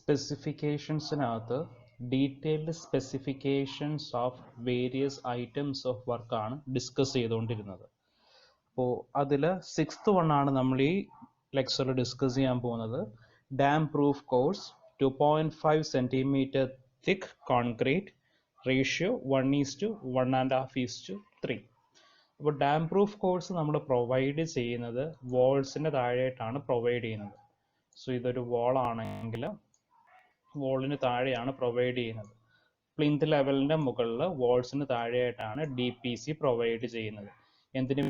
സ്പെസിഫിക്കേഷൻസിനകത്ത് detailed specifications of various items of വർക്കാണ് discuss ചെയ്തുകൊണ്ടിരുന്നത്. അപ്പോൾ അതിൽ 6th വണ്ണാണ് നമ്മൾ ഈ ലെക്ചറിൽ ഡിസ്കസ് ചെയ്യാൻ പോകുന്നത്. ഡാം പ്രൂഫ് കോഴ്സ് 2.5 സെൻറ്റിമീറ്റർ തിക്ക് കോൺക്രീറ്റ് റേഷ്യോ 1:1.5:3. അപ്പോൾ ഡാം പ്രൂഫ് കോഴ്സ് നമ്മൾ പ്രൊവൈഡ് ചെയ്യുന്നത് വാൾസിൻ്റെ താഴെയായിട്ടാണ് പ്രൊവൈഡ് ചെയ്യുന്നത്. സോ ഇതൊരു വാളാണെങ്കിൽ വാളിന് താഴെയാണ് പ്രൊവൈഡ് ചെയ്യുന്നത്. പ്ലിന്ത് ലെവലിൻ്റെ മുകളിൽ വാൾസിന് താഴെയായിട്ടാണ് DPC പ്രൊവൈഡ് ചെയ്യുന്നത്. എന്തിനു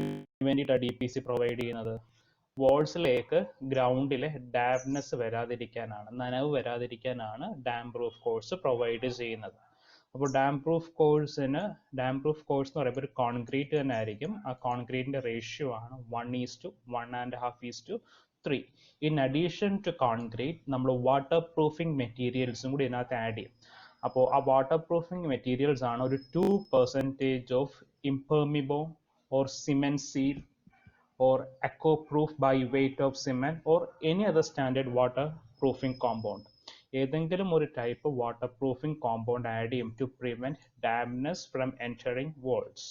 വേണ്ടിയിട്ടാണ് DPC പ്രൊവൈഡ് ചെയ്യുന്നത്? വാൾസിലേക്ക് ഗ്രൗണ്ടിലെ ഡാംപ്നെസ് വരാതിരിക്കാനാണ്, നനവ് വരാതിരിക്കാനാണ് ഡാം പ്രൂഫ് കോഴ്സ് പ്രൊവൈഡ് ചെയ്യുന്നത്. അപ്പോൾ ഡാം പ്രൂഫ് കോഴ്സ് എന്ന് പറയുമ്പോൾ ഒരു കോൺക്രീറ്റ് തന്നെ ആയിരിക്കും. ആ കോൺക്രീറ്റിൻ്റെ റേഷ്യോ ആണ് 1:1.5:3. ഇൻ അഡീഷൻ ടു കോൺക്രീറ്റ് നമ്മൾ വാട്ടർ പ്രൂഫിംഗ് മെറ്റീരിയൽസും കൂടി ഇതിനകത്ത് ആഡ് ചെയ്യും. അപ്പോൾ ആ വാട്ടർ പ്രൂഫിംഗ് മെറ്റീരിയൽസ് ആണ് ഒരു 2% of impermeable or cement seal or echo proof by weight of cement or any other standard water proofing compound. ഏതെങ്കിലും ഒരു type water proofing compound add ചെയ്യും to prevent dampness from entering walls.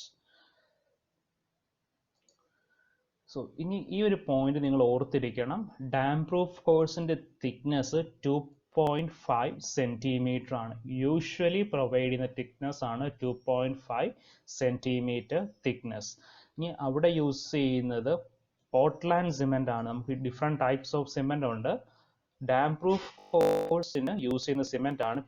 So ഇനി ഈ ഒരു point നിങ്ങൾ ഓർത്തിരിക്കണം. Damp proof കോഴ്സിന്റെ thickness 2.5 centimetre ആണ്. യൂഷ്വലി പ്രൊവൈഡ് ചെയ്യുന്ന തിക്നെസ് ആണ് 2.5 സെന്റിമീറ്റർ തിക്നെസ്. ഇനി അവിടെ യൂസ് ചെയ്യുന്നത് പോർട്ട്ലാൻഡ് സിമെന്റ് ആണ്. നമുക്ക് ഡിഫറെന്റ് ടൈപ്സ് ഓഫ് സിമെന്റ് ഉണ്ട്. ഡാം പ്രൂഫ് കോഴ്സിന് യൂസ് ചെയ്യുന്ന സിമെന്റ് ആണ്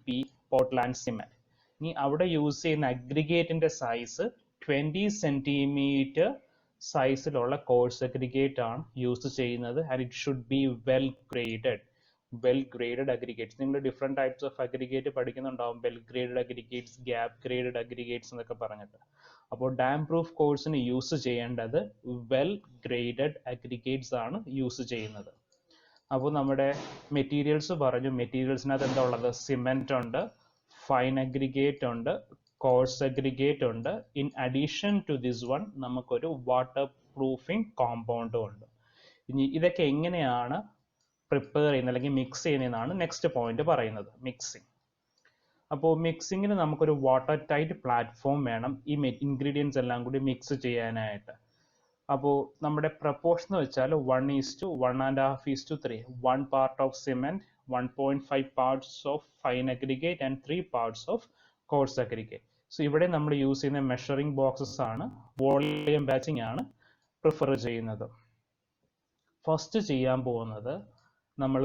പോർട്ട്ലാൻഡ് സിമെന്റ്. ഇനി അവിടെ യൂസ് ചെയ്യുന്ന അഗ്രിഗേറ്റിന്റെ സൈസ് 20 സെന്റിമീറ്റർ സൈസിലുള്ള കോഴ്സ് അഗ്രിഗേറ്റ് ആണ് യൂസ് ചെയ്യുന്നത്. And it should be well graded aggregates. നിങ്ങൾ ഡിഫറെന്റ് ടൈപ്സ് ഓഫ് അഗ്രിഗേറ്റ് പഠിക്കുന്നുണ്ടാവും. Well graded aggregates, gap graded aggregates എന്നൊക്കെ പറഞ്ഞിട്ട്. അപ്പോൾ ഡാം പ്രൂഫ് കോഴ്സിന് യൂസ് ചെയ്യേണ്ടത് വെൽ ഗ്രേഡഡ് അഗ്രിഗേറ്റ്സ് ആണ് യൂസ് ചെയ്യുന്നത്. അപ്പോൾ നമ്മുടെ മെറ്റീരിയൽസ് പറഞ്ഞു. മെറ്റീരിയൽസിനകത്ത് എന്താ ഉള്ളത്? സിമെന്റ് ഉണ്ട്, ഫൈൻ അഗ്രിഗേറ്റ് ഉണ്ട്, കോഴ്സ് അഗ്രിഗേറ്റ് ഉണ്ട്. In addition to this one നമുക്കൊരു വാട്ടർ പ്രൂഫിംഗ് കോമ്പൗണ്ടും ഉണ്ട്. ഇനി ഇതൊക്കെ എങ്ങനെയാണ് പ്രിപ്പയർ ചെയ്യുന്നത് അല്ലെങ്കിൽ മിക്സ് ചെയ്യുന്നതെന്നാണ് നെക്സ്റ്റ് പോയിന്റ് പറയുന്നത്. മിക്സിംഗ്. അപ്പോൾ മിക്സിങ്ങിന് നമുക്കൊരു വാട്ടർ ടൈറ്റ് പ്ലാറ്റ്ഫോം വേണം ഈ ഇൻഗ്രീഡിയൻസ് എല്ലാം കൂടി മിക്സ് ചെയ്യാനായിട്ട്. അപ്പോൾ നമ്മുടെ പ്രപ്പോർഷൻ എന്ന് വെച്ചാൽ 1:1.5:3. 1 part of cement, 1.5 parts of fine aggregate and 3 parts of coarse aggregate. So ഇവിടെ നമ്മൾ യൂസ് ചെയ്യുന്ന മെഷറിംഗ് ബോക്സസ് ആണ്. വോളിയം ബാച്ചിങ് ആണ് പ്രിഫർ ചെയ്യുന്നത്. ഫസ്റ്റ് ചെയ്യാൻ പോകുന്നത് നമ്മൾ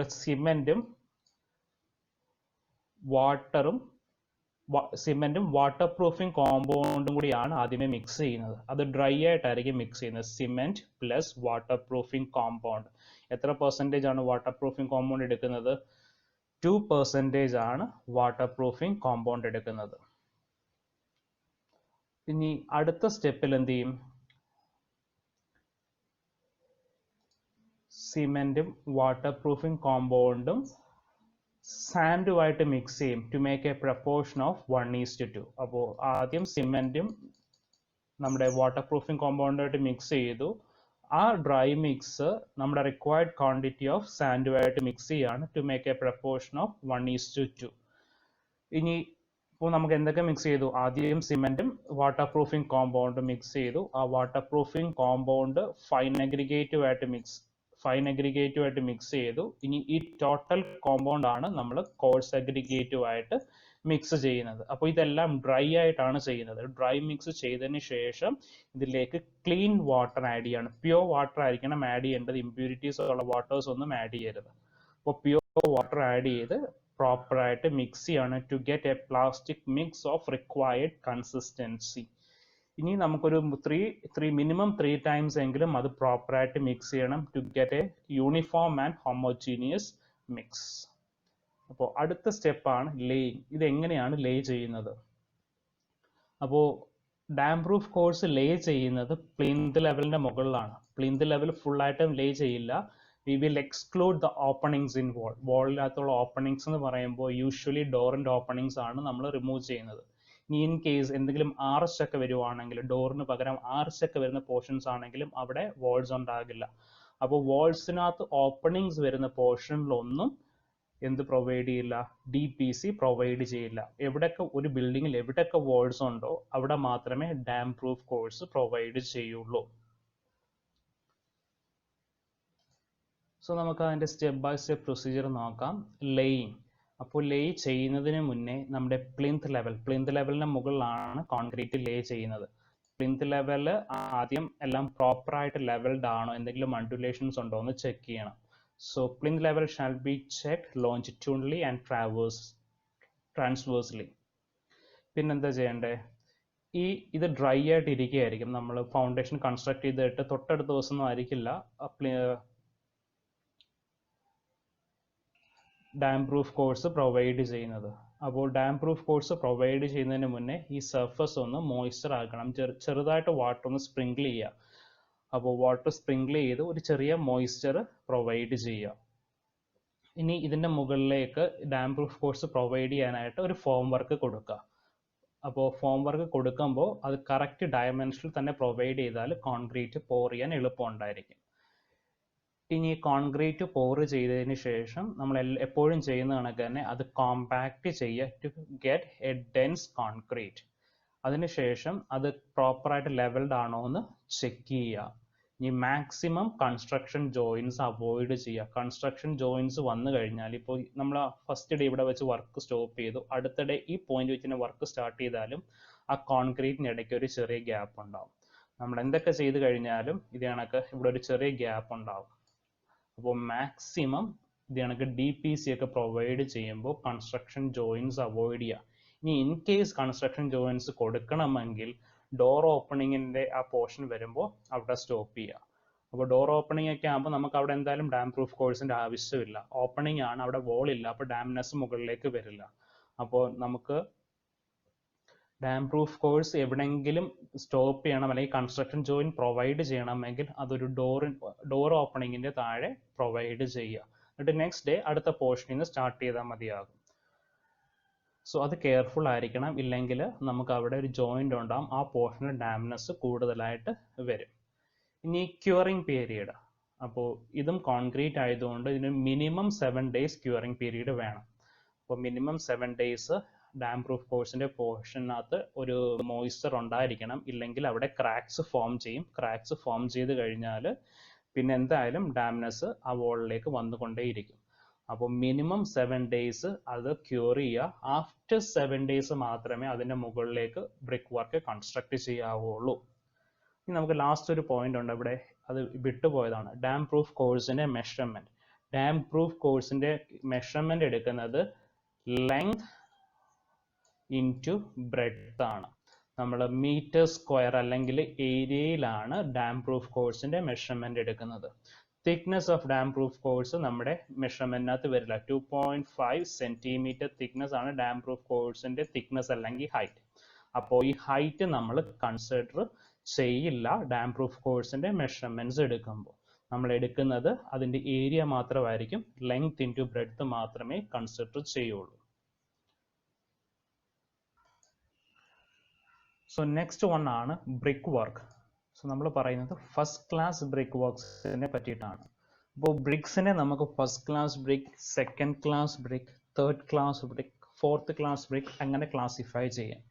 സിമെന്റും വാട്ടർ പ്രൂഫിംഗ് കോമ്പൗണ്ടും കൂടിയാണ് ആദ്യമേ മിക്സ് ചെയ്യുന്നത്. അത് ഡ്രൈ ആയിട്ടായിരിക്കും മിക്സ് ചെയ്യുന്നത്. Cement plus water proofing compound. എത്ര പെർസെൻറ്റേജ് ആണ് വാട്ടർ പ്രൂഫിംഗ് കോമ്പൗണ്ട് എടുക്കുന്നത്? 2% ആണ് വാട്ടർ പ്രൂഫിംഗ് കോമ്പൗണ്ട് എടുക്കുന്നത്. ഇനി അടുത്ത സ്റ്റെപ്പിൽ എന്ത് ചെയ്യും? സിമെന്റും വാട്ടർ പ്രൂഫിംഗ് കോമ്പൗണ്ടും സാൻഡുമായിട്ട് മിക്സ് ചെയ്യും to make a proportion of 1:2. അപ്പോൾ ആദ്യം സിമെന്റും നമ്മുടെ വാട്ടർ പ്രൂഫിംഗ് കോമ്പൗണ്ടായിട്ട് മിക്സ് ചെയ്തു. ആ ഡ്രൈ മിക്സ് നമ്മുടെ റിക്വയർഡ് ക്വാണ്ടിറ്റി ഓഫ് സാൻഡുമായിട്ട് മിക്സ് ചെയ്യാണ് to make a proportion of 1:2. ഇനി ഇപ്പോൾ നമുക്ക് എന്തൊക്കെ മിക്സ് ചെയ്തു? ആദ്യം സിമെന്റും വാട്ടർ പ്രൂഫിംഗ് കോമ്പൗണ്ടും മിക്സ് ചെയ്തു. ആ വാട്ടർ പ്രൂഫിംഗ് കോമ്പൗണ്ട് ഫൈൻ അഗ്രിഗേറ്റുമായിട്ട് മിക്സ് ചെയ്തു. ഇനി ഈ ടോട്ടൽ കോമ്പൗണ്ട് ആണ് നമ്മൾ കോഴ്സ് അഗ്രിഗേറ്റുമായിട്ട് മിക്സ് ചെയ്യുന്നത്. അപ്പോൾ ഇതെല്ലാം ഡ്രൈ ആയിട്ടാണ് ചെയ്യുന്നത്. ഡ്രൈ മിക്സ് ചെയ്തതിന് ശേഷം ഇതിലേക്ക് ക്ലീൻ വാട്ടർ ആഡ് ചെയ്യാണ്. പ്യുവർ വാട്ടർ ആയിരിക്കണം ആഡ് ചെയ്യേണ്ടത്. ഇമ്പ്യൂരിറ്റീസ് ഉള്ള വാട്ടേഴ്സ് ഒന്നും ആഡ് ചെയ്യരുത്. അപ്പോൾ പ്യുവർ വാട്ടർ ആഡ് ചെയ്ത് പ്രോപ്പർ ആയിട്ട് മിക്സ് ചെയ്യാണ് to get a plastic mix of required consistency. ഇനി നമുക്കൊരു മിനിമം 3 times എങ്കിലും അത് പ്രോപ്പറായിട്ട് മിക്സ് ചെയ്യണം to get a uniform and homogeneous mix. അപ്പോൾ അടുത്ത സ്റ്റെപ്പാണ് ലേയിങ്. ഇത് എങ്ങനെയാണ് ലേ ചെയ്യുന്നത്? അപ്പോൾ ഡാം പ്രൂഫ് കോഴ്സ് ലേ ചെയ്യുന്നത് പ്ലിന്ത് ലെവലിന്റെ മുകളിലാണ്. പ്ലിന്ത് ലെവൽ ഫുൾ ആയിട്ടും ലേ ചെയ്യില്ല. We will exclude the openings in wall. വാളിനകത്തുള്ള ഓപ്പണിങ്സ് എന്ന് പറയുമ്പോൾ യൂഷ്വലി ഡോറിന്റെ ഓപ്പണിങ്സ് ആണ് നമ്മൾ റിമൂവ് ചെയ്യുന്നത്. ഇനി ഇൻ കേസ് എന്തെങ്കിലും ആർച്ച് ഒക്കെ വരുവാണെങ്കിൽ, ഡോറിന് പകരം ആർച്ച് ഒക്കെ വരുന്ന പോർഷൻസ് ആണെങ്കിലും അവിടെ വാൾസ് ഉണ്ടാകില്ല. അപ്പോൾ വാൾസിനകത്ത് ഓപ്പണിങ്സ് വരുന്ന പോർഷനിലൊന്നും എന്ത് പ്രൊവൈഡ് ചെയ്യില്ല? DPC പ്രൊവൈഡ് ചെയ്യില്ല. എവിടെയൊക്കെ ഒരു ബിൽഡിങ്ങിൽ എവിടെയൊക്കെ വാൾസ് ഉണ്ടോ അവിടെ മാത്രമേ ഡാം പ്രൂഫ് കോഴ്സ് പ്രൊവൈഡ് ചെയ്യുള്ളൂ. സോ നമുക്ക് അതിൻ്റെ സ്റ്റെപ്പ് ബൈ സ്റ്റെപ്പ് പ്രൊസീജിയർ നോക്കാം. ലേയിങ്. അപ്പോൾ ലേ ചെയ്യുന്നതിന് മുന്നേ നമ്മുടെ പ്ലിന്ത് ലെവലിന് മുകളിലാണ് കോൺക്രീറ്റ് ലേ ചെയ്യുന്നത്. പ്ലിന്ത് ലെവൽ ആദ്യം എല്ലാം പ്രോപ്പറായിട്ട് ലെവൽഡ് ആണോ, എന്തെങ്കിലും അൺഡുലേഷൻസ് ഉണ്ടോ എന്ന് ചെക്ക് ചെയ്യണം. So plinth level shall be checked longitudinally and transversely. പിന്നെന്താ ചെയ്യണ്ടേ? ഇത് ഡ്രൈ ആയിട്ട് ഇരിക്കുകയായിരിക്കും. നമ്മൾ ഫൗണ്ടേഷൻ കൺസ്ട്രക്ട് ചെയ്തിട്ട് തൊട്ടടുത്ത ദിവസമൊന്നും ആയിരിക്കില്ല ഡാം പ്രൂഫ് കോഴ്സ് പ്രൊവൈഡ് ചെയ്യുന്നത്. അപ്പോൾ ഡാം പ്രൂഫ് കോഴ്സ് പ്രൊവൈഡ് ചെയ്യുന്നതിന് മുന്നേ ഈ സർഫസ് ഒന്ന് മോയ്സ്ചർ ആക്കണം. ചെറുതായിട്ട് വാട്ടർ ഒന്ന് സ്പ്രിങ്കിൾ ചെയ്യുക. അപ്പോൾ വാട്ടർ സ്പ്രിങ്കിൾ ചെയ്ത് ഒരു ചെറിയ മോയ്സ്ചർ പ്രൊവൈഡ് ചെയ്യുക. ഇനി ഇതിൻ്റെ മുകളിലേക്ക് ഡാം പ്രൂഫ് കോഴ്സ് പ്രൊവൈഡ് ചെയ്യാനായിട്ട് ഒരു ഫോം വർക്ക് കൊടുക്കുക. അപ്പോൾ ഫോം വർക്ക് കൊടുക്കുമ്പോൾ അത് കറക്റ്റ് ഡയമെൻഷനിൽ തന്നെ പ്രൊവൈഡ് ചെയ്താൽ കോൺക്രീറ്റ് പോർ ചെയ്യാൻ എളുപ്പമുണ്ടായിരിക്കും. ഇനി കോൺക്രീറ്റ് പോർ ചെയ്തതിന് ശേഷം നമ്മൾ എപ്പോഴും ചെയ്യുന്ന കണക്ക് തന്നെ അത് കോമ്പാക്റ്റ് ചെയ്യുക to get a dense concrete. അതിനുശേഷം അത് പ്രോപ്പറായിട്ട് ലെവൽഡ് ആണോ എന്ന് ചെക്ക് ചെയ്യുക. ഇനി മാക്സിമം കൺസ്ട്രക്ഷൻ ജോയിൻസ് അവോയ്ഡ് ചെയ്യുക. കൺസ്ട്രക്ഷൻ ജോയിൻസ് വന്നു കഴിഞ്ഞാൽ ഇപ്പോൾ നമ്മൾ ഫസ്റ്റ് ഡേ ഇവിടെ വെച്ച് വർക്ക് സ്റ്റോപ്പ് ചെയ്തു, അടുത്ത ഡേ ഈ പോയിന്റ് വെച്ച് തന്നെ വർക്ക് സ്റ്റാർട്ട് ചെയ്താലും ആ കോൺക്രീറ്റിന് ഇടയ്ക്ക് ഒരു ചെറിയ ഗ്യാപ്പ് ഉണ്ടാവും. നമ്മൾ എന്തൊക്കെ ചെയ്ത് കഴിഞ്ഞാലും ഇത് കണക്ക് ഇവിടെ ഒരു ചെറിയ ഗ്യാപ്പ് ഉണ്ടാവും. അപ്പോൾ മാക്സിമം ഇത് കണക്ക് DPC ഒക്കെ പ്രൊവൈഡ് ചെയ്യുമ്പോൾ കൺസ്ട്രക്ഷൻ ജോയിൻസ് അവോയ്ഡ് ചെയ്യുക. ഇനി ഇൻ കേസ് കൺസ്ട്രക്ഷൻ ജോയിൻസ് കൊടുക്കണമെങ്കിൽ ഡോർ ഓപ്പണിങ്ങിൻ്റെ ആ പോർഷൻ വരുമ്പോൾ അവിടെ സ്റ്റോപ്പ് ചെയ്യുക. അപ്പോൾ ഡോർ ഓപ്പണിംഗ് ഒക്കെ ആകുമ്പോൾ നമുക്ക് അവിടെ എന്തായാലും ഡാം പ്രൂഫ് കോഴ്സിൻ്റെ ആവശ്യമില്ല. ഓപ്പണിംഗ് ആണ്, അവിടെ വോൾ ഇല്ല, അപ്പോൾ ഡാംനെസ് മുകളിലേക്ക് വരില്ല. അപ്പോൾ നമുക്ക് ഡാം പ്രൂഫ് കോഴ്സ് എവിടെയെങ്കിലും സ്റ്റോപ്പ് ചെയ്യണം അല്ലെങ്കിൽ കൺസ്ട്രക്ഷൻ ജോയിൻ പ്രൊവൈഡ് ചെയ്യണമെങ്കിൽ അതൊരു ഡോർ ഓപ്പണിങ്ങിൻ്റെ താഴെ പ്രൊവൈഡ് ചെയ്യുക. എന്നിട്ട് നെക്സ്റ്റ് ഡേ അടുത്ത പോർഷനിൽ നിന്ന് സ്റ്റാർട്ട് ചെയ്താൽ മതിയാകും. സോ അത് കെയർഫുൾ ആയിരിക്കണം, ഇല്ലെങ്കിൽ നമുക്ക് അവിടെ ഒരു ജോയിൻ്റ് ഉണ്ടാകും, ആ പോർഷനിൽ ഡാംനെസ് കൂടുതലായിട്ട് വരും. ഇനി ക്യൂറിങ് പീരീഡ്. അപ്പോൾ ഇതും കോൺക്രീറ്റ് ആയതുകൊണ്ട് ഇതിന് മിനിമം 7 days ക്യൂറിങ് പീരീഡ് വേണം. അപ്പോൾ മിനിമം 7 days ഡാം പ്രൂഫ് കോഴ്സിൻ്റെ പോർഷനകത്ത് ഒരു മോയ്സ്ചർ ഉണ്ടായിരിക്കണം, ഇല്ലെങ്കിൽ അവിടെ ക്രാക്സ് ഫോം ചെയ്യും. ക്രാക്സ് ഫോം ചെയ്ത് കഴിഞ്ഞാൽ പിന്നെ എന്തായാലും ഡാംനെസ് ആ വോളിലേക്ക് വന്നുകൊണ്ടേയിരിക്കും. അപ്പോൾ മിനിമം 7 days അത് ക്യൂർ ചെയ്യുക. ആഫ്റ്റർ 7 days മാത്രമേ അതിൻ്റെ മുകളിലേക്ക് ബ്രിക്ക് വർക്ക് കൺസ്ട്രക്ട് ചെയ്യാവുള്ളൂ. ഇനി നമുക്ക് ലാസ്റ്റ് ഒരു പോയിന്റ് ഉണ്ട് ഇവിടെ, അത് വിട്ടുപോയതാണ്. ഡാം പ്രൂഫ് കോഴ്സിൻ്റെ മെഷർമെൻറ്റ്. ഡാം പ്രൂഫ് കോഴ്സിൻ്റെ മെഷർമെൻറ്റ് എടുക്കുന്നത് ലെങ്ത് ഇൻറ്റു ബ്രെഡ്ത്ത് ആണ്. നമ്മൾ മീറ്റർ സ്ക്വയർ അല്ലെങ്കിൽ ഏരിയയിലാണ് ഡാം പ്രൂഫ് കോഴ്സിൻ്റെ മെഷർമെൻറ്റ് എടുക്കുന്നത്. Thickness of damp proof course നമ്മുടെ മെഷർമെന്റിനകത്ത് വരില്ല. 2.5 cm തിക്നെസ് ആണ് ഡാം പ്രൂഫ് കോഴ്സിന്റെ തിക്നെസ് അല്ലെങ്കിൽ ഹൈറ്റ്. അപ്പോൾ ഈ ഹൈറ്റ് നമ്മൾ കൺസിഡർ ചെയ്യില്ല ഡാം പ്രൂഫ് കോഴ്സിന്റെ മെഷർമെന്റ്സ് എടുക്കുമ്പോൾ. നമ്മൾ എടുക്കുന്നത് അതിന്റെ ഏരിയ മാത്രമായിരിക്കും. ലെങ്ത് ഇൻറ്റു ബ്രെഡ്ത്ത് മാത്രമേ കൺസിഡർ ചെയ്യുള്ളൂ. സോ നെക്സ്റ്റ് വൺ ആണ് ബ്രിക്ക് വർക്ക്. സോ നമ്മൾ പറയുന്നത് ഫസ്റ്റ് ക്ലാസ് ബ്രിക്ക് വർക്ക്സിനെ പറ്റിയിട്ടാണ്. അപ്പോൾ ബ്രിക്സിനെ നമുക്ക് first class brick, second class brick, third class brick, fourth class brick അങ്ങനെ ക്ലാസിഫൈ ചെയ്യാം.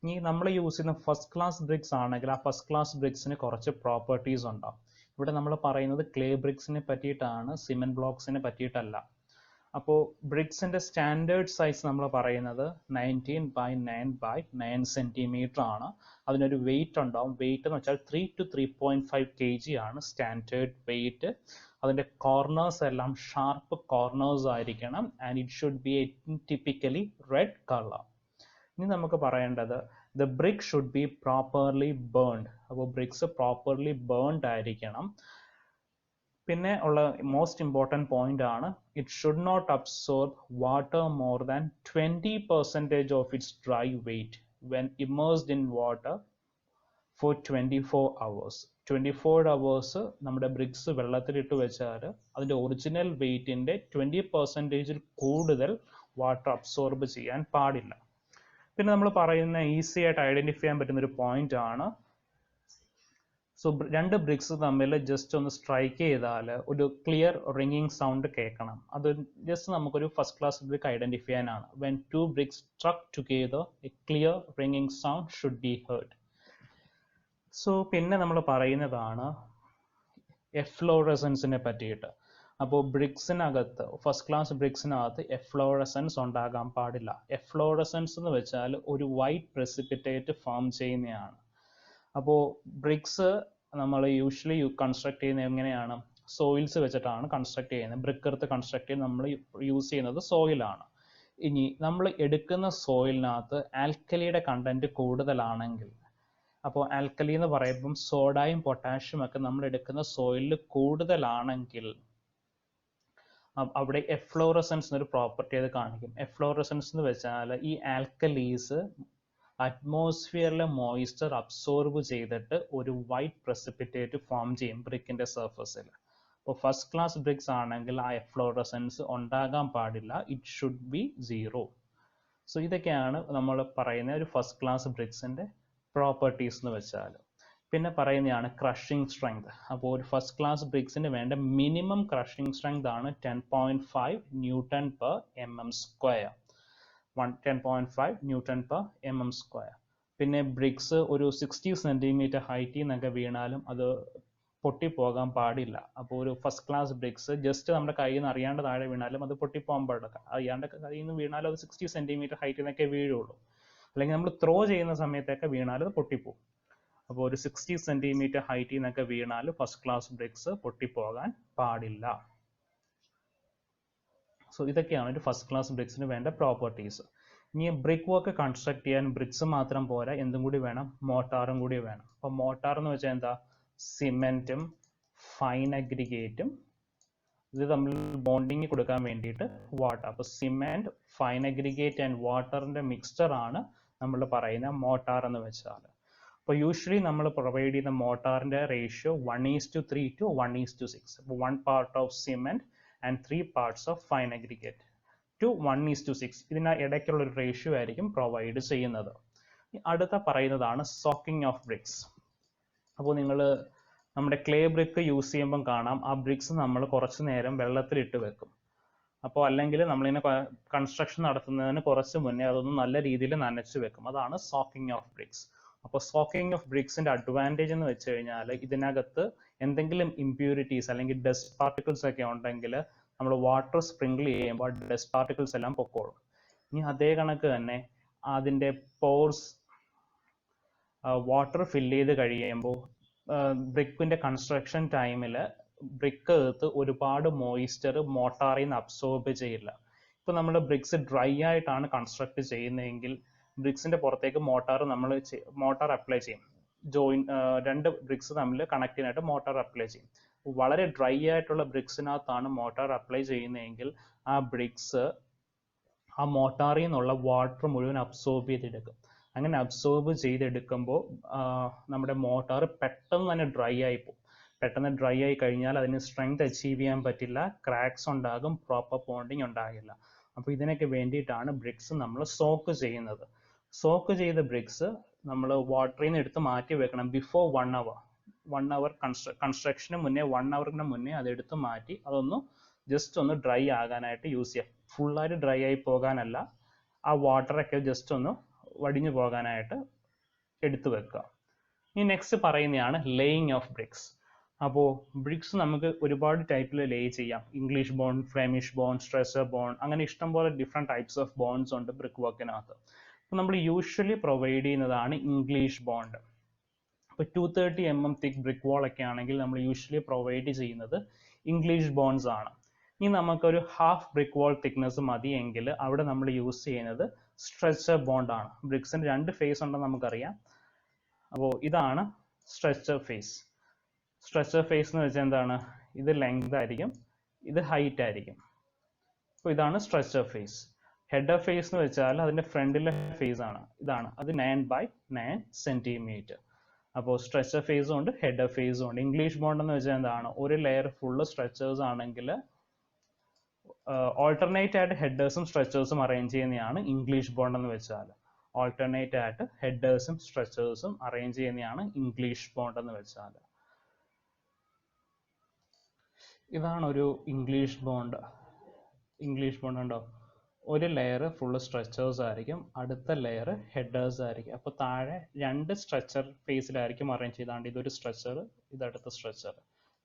ഇനി നമ്മൾ യൂസ് ചെയ്യുന്ന ഫസ്റ്റ് ക്ലാസ് ബ്രിക്സ് ആണെങ്കിൽ ആ ഫസ്റ്റ് ക്ലാസ് ബ്രിക്സിന് കുറച്ച് പ്രോപ്പർട്ടീസ് ഉണ്ടാവും. ഇവിടെ നമ്മൾ പറയുന്നത് ക്ലേ ബ്രിക്സിനെ പറ്റിയിട്ടാണ്, സിമെന്റ് ബ്ലോക്സിനെ പറ്റിയിട്ടല്ല. അപ്പോൾ ബ്രിക്സിന്റെ സ്റ്റാൻഡേർഡ് സൈസ് നമ്മൾ പറയുന്നത് 19x9x9 cm ആണ്. അതിനൊരു വെയിറ്റ് ഉണ്ടാവും. വെയിറ്റ് എന്ന് വെച്ചാൽ 3 to 3.5 kg ആണ് സ്റ്റാൻഡേർഡ് വെയിറ്റ്. അതിൻ്റെ കോർണേഴ്സ് എല്ലാം ഷാർപ്പ് കോർണേഴ്സ് ആയിരിക്കണം. And it should be typically red colour. ഇനി നമുക്ക് പറയേണ്ടത് the brick should be properly burned. അപ്പോൾ ബ്രിക്സ് പ്രോപ്പർലി ബേൺഡ് ആയിരിക്കണം. പിന്നെ ഉള്ള മോസ്റ്റ് ഇമ്പോർട്ടൻറ്റ് പോയിന്റ് ആണ്, it should not absorb water more than 20% of its dry weight when immersed in water for 24 hours. 24 hours നമ്മുടെ bricks വെള്ളത്തിലിട്ട് വെച്ചാൽ അതിൻ്റെ original വെയിറ്റിൻ്റെ 20% കൂടുതൽ വാട്ടർ അബ്സോർബ് ചെയ്യാൻ പാടില്ല. പിന്നെ നമ്മൾ പറയുന്ന ഈസി ആയിട്ട് ഐഡൻറ്റിഫൈ ചെയ്യാൻ പറ്റുന്ന ഒരു പോയിന്റ് ആണ് സോ രണ്ട് ബ്രിക്സ് തമ്മിൽ ജസ്റ്റ് ഒന്ന് സ്ട്രൈക്ക് ചെയ്താൽ ഒരു ക്ലിയർ റിംഗിങ് സൗണ്ട് കേൾക്കണം. അത് ജസ്റ്റ് നമുക്കൊരു ഫസ്റ്റ് ക്ലാസ് ബ്രിക്ക് ഐഡന്റിഫൈ ചെയ്യാനാണ്. When two bricks struck together a clear ringing sound should be heard. So പിന്നെ നമ്മൾ പറയുന്നതാണ് എഫ്ലോറസൻസിനെ പറ്റിയിട്ട്. അപ്പോൾ ബ്രിക്സിനകത്ത് ഫസ്റ്റ് ക്ലാസ് ബ്രിക്സിനകത്ത് എഫ്ലോറസൻസ് ഉണ്ടാകാൻ പാടില്ല. എഫ്ലോറസൻസ് എന്ന് വെച്ചാൽ ഒരു വൈറ്റ് പ്രസിപ്പിറ്റേറ്റ് ഫോം ചെയ്യുന്നതാണ്. അപ്പോൾ ബ്രിക്സ് നമ്മൾ യൂഷ്വലി കൺസ്ട്രക്ട് ചെയ്യുന്നത് എങ്ങനെയാണ്? സോയിൽസ് വെച്ചിട്ടാണ് കൺസ്ട്രക്ട് ചെയ്യുന്നത്. ബ്രിക്ക് എർത്ത് കൺസ്ട്രക്ട് ചെയ്ത് നമ്മൾ യൂസ് ചെയ്യുന്നത് സോയിലാണ്. ഇനി നമ്മൾ എടുക്കുന്ന സോയിലിനകത്ത് ആൽക്കലിയുടെ കണ്ടന്റ് കൂടുതലാണെങ്കിൽ, അപ്പോൾ ആൽക്കലി എന്ന് പറയുമ്പം സോഡയും പൊട്ടാഷ്യം ഒക്കെ നമ്മൾ എടുക്കുന്ന സോയിലിൽ കൂടുതലാണെങ്കിൽ അവിടെ എഫ്ലോറസൻസ് എന്നൊരു പ്രോപ്പർട്ടി അത് കാണിക്കും. എഫ്ലോറസൻസ് എന്ന് വെച്ചാൽ ഈ ആൽക്കലീസ് അറ്റ്മോസ്ഫിയറിലെ മോയ്സ്ചർ അബ്സോർബ് ചെയ്തിട്ട് ഒരു വൈറ്റ് പ്രസിപ്പിറ്റേറ്റ് ഫോം ചെയ്യും ബ്രിക്കിന്റെ സർഫസിൽ. അപ്പോൾ ഫസ്റ്റ് ക്ലാസ് ബ്രിക്സ് ആണെങ്കിൽ ആ എഫ്ലോറസൻസ് ഉണ്ടാകാൻ പാടില്ല. It should B 0. സോ ഇതൊക്കെയാണ് നമ്മൾ പറയുന്ന ഒരു ഫസ്റ്റ് ക്ലാസ് ബ്രിക്സിന്റെ പ്രോപ്പർട്ടീസ് എന്ന് വെച്ചാൽ. പിന്നെ പറയുന്നതാണ് ക്രഷിംഗ് സ്ട്രെങ്ത്. അപ്പോൾ ഒരു ഫസ്റ്റ് ക്ലാസ് ബ്രിക്സിന് വേണ്ട മിനിമം ക്രഷിംഗ് സ്ട്രെങ്ത് ആണ് 10.5 newton per mm square. 10.5 newton per mm square. പിന്നെ ബ്രിക്സ് ഒരു 60 സെന്റിമീറ്റർ ഹൈറ്റിൽ നിന്നൊക്കെ വീണാലും അത് പൊട്ടിപ്പോകാൻ പാടില്ല. അപ്പോൾ ഒരു ഫസ്റ്റ് ക്ലാസ് ബ്രിക്സ് ജസ്റ്റ് നമ്മുടെ കയ്യിൽ നിന്ന് അറിയാണ്ട് താഴെ വീണാലും അത് പൊട്ടിപ്പോകാൻ പാടില്ല. അറിയാണ്ട് കയ്യിൽ നിന്ന് വീണാലും അത് 60 സെന്റിമീറ്റർ ഹൈറ്റിൽ നിന്നൊക്കെ വീഴുള്ളൂ. അല്ലെങ്കിൽ നമ്മൾ ത്രോ ചെയ്യുന്ന സമയത്തൊക്കെ വീണാൽ അത് പൊട്ടിപ്പോകും. അപ്പോൾ ഒരു 60 സെന്റിമീറ്റർ ഹൈറ്റിൽ നിന്നൊക്കെ വീണാൽ ഫസ്റ്റ് ക്ലാസ് ബ്രിക്സ് പൊട്ടിപ്പോകാൻ പാടില്ല. സോ ഇതൊക്കെയാണ് ഒരു ഫസ്റ്റ് ക്ലാസ് ബ്രിക്സിന് വേണ്ട പ്രോപ്പർട്ടീസ്. ഇനി ബ്രിക്ക് വർക്ക് കൺസ്ട്രക്ട് ചെയ്യാൻ ബ്രിക്സ് മാത്രം പോരാ, എന്തും കൂടി വേണം? മോട്ടാറും കൂടി വേണം. അപ്പോൾ മോട്ടാർ എന്ന് വെച്ചാൽ എന്താ? സിമെന്റും ഫൈൻ അഗ്രിഗേറ്റും ഇത് തമ്മിൽ ബോണ്ടിങ് കൊടുക്കാൻ വേണ്ടിയിട്ട് വാട്ടർ. അപ്പോൾ സിമെന്റ്, ഫൈൻ അഗ്രിഗേറ്റ് ആൻഡ് വാട്ടറിന്റെ മിക്സ്ചർ ആണ് നമ്മൾ പറയുന്ന മോട്ടാർ എന്ന് വെച്ചാൽ. അപ്പോൾ യൂഷ്വലി നമ്മൾ പ്രൊവൈഡ് ചെയ്യുന്ന മോട്ടാറിന്റെ റേഷ്യോ 1:3 to 1:6. അപ്പോൾ 1 part of cement and 3 parts of fine aggregate to 1:6. ഇതിന് ഇടയ്ക്കുള്ള ഒരു റേഷ്യോ ആയിരിക്കും പ്രൊവൈഡ് ചെയ്യുന്നത്. അടുത്ത പറയുന്നതാണ് സോക്കിംഗ് ഓഫ് ബ്രിക്സ്. അപ്പോൾ നിങ്ങൾ നമ്മുടെ ക്ലേ ബ്രിക്ക് യൂസ് ചെയ്യുമ്പം കാണാം ആ ബ്രിക്സ് നമ്മൾ കുറച്ച് നേരം വെള്ളത്തിലിട്ട് വെക്കും. അപ്പോൾ അല്ലെങ്കിൽ നമ്മളിങ്ങനെ കൺസ്ട്രക്ഷൻ നടത്തുന്നതിന് കുറച്ച് മുന്നേ അതൊന്ന് നല്ല രീതിയിൽ നനച്ച് വെക്കും. അതാണ് സോക്കിംഗ് ഓഫ് ബ്രിക്സ്. അപ്പോൾ സോക്കിംഗ് ഓഫ് ബ്രിക്സിന്റെ അഡ്വാൻറ്റേജ് എന്ന് വെച്ച് കഴിഞ്ഞാൽ ഇതിനകത്ത് എന്തെങ്കിലും ഇംപ്യൂരിറ്റീസ് അല്ലെങ്കിൽ ഡസ്റ്റ് പാർട്ടിക്കിൾസ് ഒക്കെ ഉണ്ടെങ്കിൽ നമ്മൾ വാട്ടർ സ്പ്രിങ്കിൾ ചെയ്യുമ്പോൾ ഡസ്റ്റ് പാർട്ടിക്കിൾസ് എല്ലാം പൊക്കോളും. ഇനി അതേ കണക്ക് തന്നെ അതിൻ്റെ പോർസ് വാട്ടർ ഫില്ല് ചെയ്ത് കഴിയുമ്പോൾ ബ്രിക്കിന്റെ കൺസ്ട്രക്ഷൻ ടൈമിൽ ബ്രിക്ക് അകത്ത് ഒരുപാട് മോയ്സ്ചർ മോട്ടാറിൽ നിന്ന് അബ്സോർബ് ചെയ്യില്ല. ഇപ്പോൾ നമ്മൾ ബ്രിക്സ് ഡ്രൈ ആയിട്ടാണ് കൺസ്ട്രക്ട് ചെയ്യുന്നതെങ്കിൽ ബ്രിക്സിന്റെ പുറത്തേക്ക് മോട്ടാർ അപ്ലൈ ചെയ്യും. രണ്ട് ബ്രിക്സ് തമ്മിൽ കണക്ട് ചെയ്യാനായിട്ട് മോട്ടാർ അപ്ലൈ ചെയ്യും. വളരെ ഡ്രൈ ആയിട്ടുള്ള ബ്രിക്സിനകത്താണ് മോട്ടാർ അപ്ലൈ ചെയ്യുന്നതെങ്കിൽ ആ ബ്രിക്സ് ആ മോട്ടാറിൽ നിന്നുള്ള വാട്ടർ മുഴുവൻ അബ്സോർബ് ചെയ്തെടുക്കും. അങ്ങനെ അബ്സോർബ് ചെയ്തെടുക്കുമ്പോൾ നമ്മുടെ മോട്ടാർ പെട്ടെന്ന് തന്നെ ഡ്രൈ ആയി പോകും. പെട്ടെന്ന് ഡ്രൈ ആയി കഴിഞ്ഞാൽ അതിന് സ്ട്രെങ്ത് അച്ചീവ് ചെയ്യാൻ പറ്റില്ല, ക്രാക്സ് ഉണ്ടാകും, പ്രോപ്പർ ബോണ്ടിങ് ഉണ്ടാകില്ല. അപ്പോൾ ഇതിനൊക്കെ വേണ്ടിയിട്ടാണ് ബ്രിക്സ് നമ്മൾ സോക്ക് ചെയ്യുന്നത്. സോക്ക് ചെയ്ത ബ്രിക്സ് നമ്മൾ വാട്ടറിൽ നിന്ന് എടുത്ത് മാറ്റി വെക്കണം ബിഫോർ 1 hour. 1 hour കൺസ്ട്രക്ഷന് മുന്നേ 1 hour മുന്നേ അത് എടുത്ത് മാറ്റി അതൊന്ന് ജസ്റ്റ് ഒന്ന് ഡ്രൈ ആകാനായിട്ട് യൂസ് ചെയ്യാം. ഫുള്ളായിട്ട് ഡ്രൈ ആയി പോകാനല്ല, ആ വാട്ടറൊക്കെ ജസ്റ്റ് ഒന്ന് വടിഞ്ഞു പോകാനായിട്ട് എടുത്തു വെക്കുക. ഇനി നെക്സ്റ്റ് പറയുന്നതാണ് ലേയിങ് ഓഫ് ബ്രിക്സ്. അപ്പോൾ ബ്രിക്സ് നമുക്ക് ഒരുപാട് ടൈപ്പിൽ ലേ ചെയ്യാം. English bond, Flemish bond, stretcher bond, അങ്ങനെ ഇഷ്ടംപോലെ ഡിഫറെൻറ്റ് ടൈപ്സ് ഓഫ് ബോണ്ട്സ് ഉണ്ട് ബ്രിക്ക് വർക്കിനകത്ത്. അപ്പോൾ നമ്മൾ യൂഷ്വലി പ്രൊവൈഡ് ചെയ്യുന്നതാണ് ഇംഗ്ലീഷ് ബോണ്ട്. ഇപ്പോൾ 230 mm തിക്ക് ബ്രിക്ക് വാൾ ഒക്കെ ആണെങ്കിൽ നമ്മൾ യൂഷ്വലി പ്രൊവൈഡ് ചെയ്യുന്നത് ഇംഗ്ലീഷ് ബോണ്ട്സ് ആണ്. ഇനി നമുക്കൊരു ഹാഫ് ബ്രിക്ക് വാൾ തിക്നെസ് മതിയെങ്കിൽ അവിടെ നമ്മൾ യൂസ് ചെയ്യുന്നത് സ്ട്രെച്ചർ ബോണ്ട് ആണ്. ബ്രിക്സിന് 2 ഫേസ് ഉണ്ടെന്ന് നമുക്കറിയാം. അപ്പോൾ ഇതാണ് സ്ട്രെച്ചർ ഫേസ്. സ്ട്രെച്ചർ ഫേസ് എന്ന് വെച്ചാൽ എന്താണ്? ഇത് ലെങ്ത് ആയിരിക്കും, ഇത് ഹൈറ്റ് ആയിരിക്കും. അപ്പോൾ ഇതാണ് സ്ട്രെച്ചർ ഫേസ്. ഹെഡർ ഫേസ് എന്ന് വെച്ചാൽ അതിന്റെ ഫ്രണ്ടിലെ ഫേസ് ആണ്, ഇതാണ്. അത് 9x9 സെന്റിമീറ്റർ. അപ്പോൾ സ്ട്രെച്ചർ ഫേസും ഉണ്ട്, ഹെഡർ ഫേസും ഉണ്ട്. ഇംഗ്ലീഷ് ബോണ്ട് എന്ന് വെച്ചാൽ എന്താണ്? ഒരു ലെയർ ഫുള്ള് സ്ട്രെച്ചേഴ്സ് ആണെങ്കിൽ ഓൾട്ടർനേറ്റ് ആയിട്ട് ഹെഡേഴ്സും സ്ട്രെച്ചേഴ്സും അറേഞ്ച് ചെയ്യുന്നതാണ് ഇംഗ്ലീഷ് ബോണ്ട് എന്ന് വെച്ചാൽ. ഓൾട്ടർനേറ്റ് ആയിട്ട് ഹെഡേഴ്സും സ്ട്രെച്ചേഴ്സും അറേഞ്ച് ചെയ്യുന്നതാണ് ഇംഗ്ലീഷ് ബോണ്ട് എന്ന് വെച്ചാൽ. ഇതാണ് ഒരു ഇംഗ്ലീഷ് ബോണ്ട്. ഉണ്ടോ? ഒരു ലെയർ ഫുള്ള് സ്ട്രെച്ചേഴ്സ് ആയിരിക്കും, അടുത്ത ലെയർ ഹെഡേഴ്സ് ആയിരിക്കും. അപ്പോൾ താഴെ രണ്ട് സ്ട്രെച്ചർ ഫേസിലായിരിക്കും അറേഞ്ച് ചെയ്താണ്ട് ഇതൊരു സ്ട്രെച്ചർ, ഇതടുത്ത സ്ട്രെച്ചർ,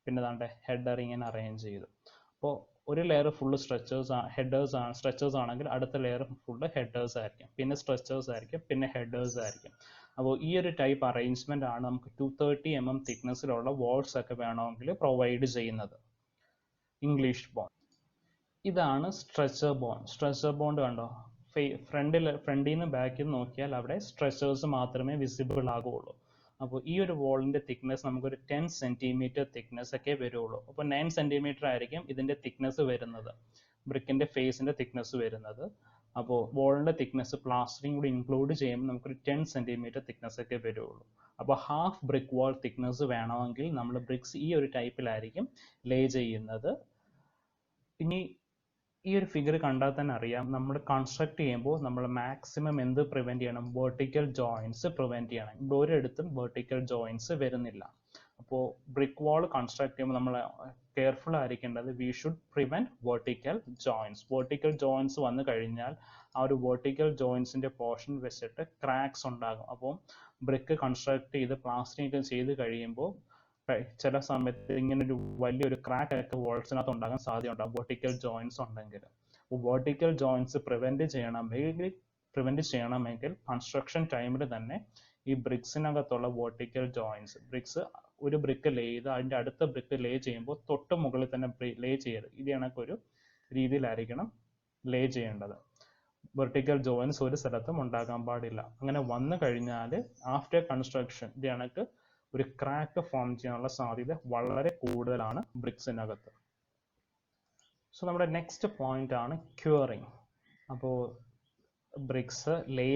പിന്നെ താണ്ടെ ഹെഡർ ഇങ്ങനെ അറേഞ്ച് ചെയ്തു. അപ്പോൾ ഒരു ലെയർ ഫുള്ള് സ്ട്രെച്ചേഴ്സ് ആണെങ്കിൽ അടുത്ത ലെയർ ഫുള്ള് ഹെഡേഴ്സ് ആയിരിക്കും, പിന്നെ സ്ട്രെച്ചേഴ്സ് ആയിരിക്കും, പിന്നെ ഹെഡേഴ്സ് ആയിരിക്കും. അപ്പോൾ ഈ ഒരു ടൈപ്പ് അറേഞ്ച്മെന്റ് ആണ് നമുക്ക് 230 mm തിക്നെസ്സിലുള്ള വാൾസ് ഒക്കെ വേണമെങ്കിൽ പ്രൊവൈഡ് ചെയ്യുന്നത്. English bond. ഇതാണ് സ്ട്രെച്ചർ ബോണ്ട് കണ്ടോ? ഫ്രണ്ടിൽ നിന്ന് ബാക്കിൽ നോക്കിയാൽ അവിടെ സ്ട്രെച്ചേഴ്സ് മാത്രമേ വിസിബിൾ ആകുള്ളൂ. അപ്പോൾ ഈ ഒരു വോളിന്റെ തിക്നെസ് നമുക്കൊരു 10 സെന്റിമീറ്റർ തിക്നെസ് ഒക്കെ വരുള്ളൂ. അപ്പോൾ 9 സെന്റിമീറ്റർ ആയിരിക്കും ഇതിന്റെ തിക്നെസ് വരുന്നത്, ബ്രിക്കിന്റെ ഫേസിന്റെ തിക്നെസ് വരുന്നത്. അപ്പോൾ വോളിന്റെ തിക്നെസ് പ്ലാസ്റ്ററിംഗ് കൂടി ഇൻക്ലൂഡ് ചെയ്യുമ്പോൾ നമുക്കൊരു 10 സെന്റിമീറ്റർ തിക്നെസ് ഒക്കെ വരുള്ളൂ. അപ്പോൾ ഹാഫ് ബ്രിക്ക് വാൾ തിക്നെസ് വേണമെങ്കിൽ നമ്മൾ ബ്രിക്സ് ഈ ഒരു ടൈപ്പിലായിരിക്കും ലേ ചെയ്യുന്നത്. ഇനി ഈ ഒരു ഫിഗർ കണ്ടാൽ തന്നെ അറിയാം, നമ്മൾ കൺസ്ട്രക്ട് ചെയ്യുമ്പോൾ നമ്മൾ മാക്സിമം എന്ത് പ്രിവെന്റ് ചെയ്യണം? വെർട്ടിക്കൽ ജോയിൻസ് പ്രിവെന്റ് ചെയ്യണം. ഇവിടെ ഒരിടത്തും വെർട്ടിക്കൽ ജോയിൻസ് വരുന്നില്ല. അപ്പോൾ ബ്രിക്ക് വാൾ കൺസ്ട്രക്ട് ചെയ്യുമ്പോൾ നമ്മൾ കെയർഫുൾ ആയിരിക്കേണ്ടത് we should prevent vertical joints. Vertical joints വന്നു കഴിഞ്ഞാൽ ആ ഒരു വെർട്ടിക്കൽ ജോയിൻസിന്റെ പോർഷൻ വെച്ചിട്ട് ക്രാക്സ് ഉണ്ടാകും. അപ്പോൾ ബ്രിക്ക് കൺസ്ട്രക്ട് ചെയ്ത് പ്ലാസ്റ്ററിംഗ് ചെയ്ത് കഴിയുമ്പോൾ ചില സമയത്ത് ഇങ്ങനെ ഒരു വലിയൊരു ക്രാക്ക് ഒക്കെ വാൾസിനകത്ത് ഉണ്ടാകാൻ സാധ്യതയുണ്ടാകും വെർട്ടിക്കൽ ജോയിൻസ് ഉണ്ടെങ്കിൽ. വെർട്ടിക്കൽ ജോയിൻസ് പ്രിവെന്റ് ചെയ്യണമെങ്കിൽ കൺസ്ട്രക്ഷൻ ടൈമിൽ തന്നെ ഈ ബ്രിക്സിനകത്തുള്ള വെർട്ടിക്കൽ ജോയിൻസ്, ഒരു ബ്രിക്ക് ലേ ചെയ്ത് അതിന്റെ അടുത്ത ബ്രിക്ക് ലേ ചെയ്യുമ്പോൾ തൊട്ട് മുകളിൽ തന്നെ ലേ ചെയ്യരുത്. ഇത് കണക്കൊരു രീതിയിലായിരിക്കണം ലേ ചെയ്യേണ്ടത്. വെർട്ടിക്കൽ ജോയിൻസ് ഒരു സ്ഥലത്തും ഉണ്ടാകാൻ പാടില്ല. അങ്ങനെ വന്നു കഴിഞ്ഞാൽ ആഫ്റ്റർ കൺസ്ട്രക്ഷൻ ഇത് കണക്ക് ഒരു ക്രാക്ക് ഫോം ചെയ്യാനുള്ള സാധ്യത വളരെ കൂടുതലാണ് ബ്രിക്സിനകത്ത്. സോ നമ്മുടെ നെക്സ്റ്റ് പോയിന്റ് ആണ് ക്യൂറിങ്. അപ്പോൾ ബ്രിക്സ് ലേ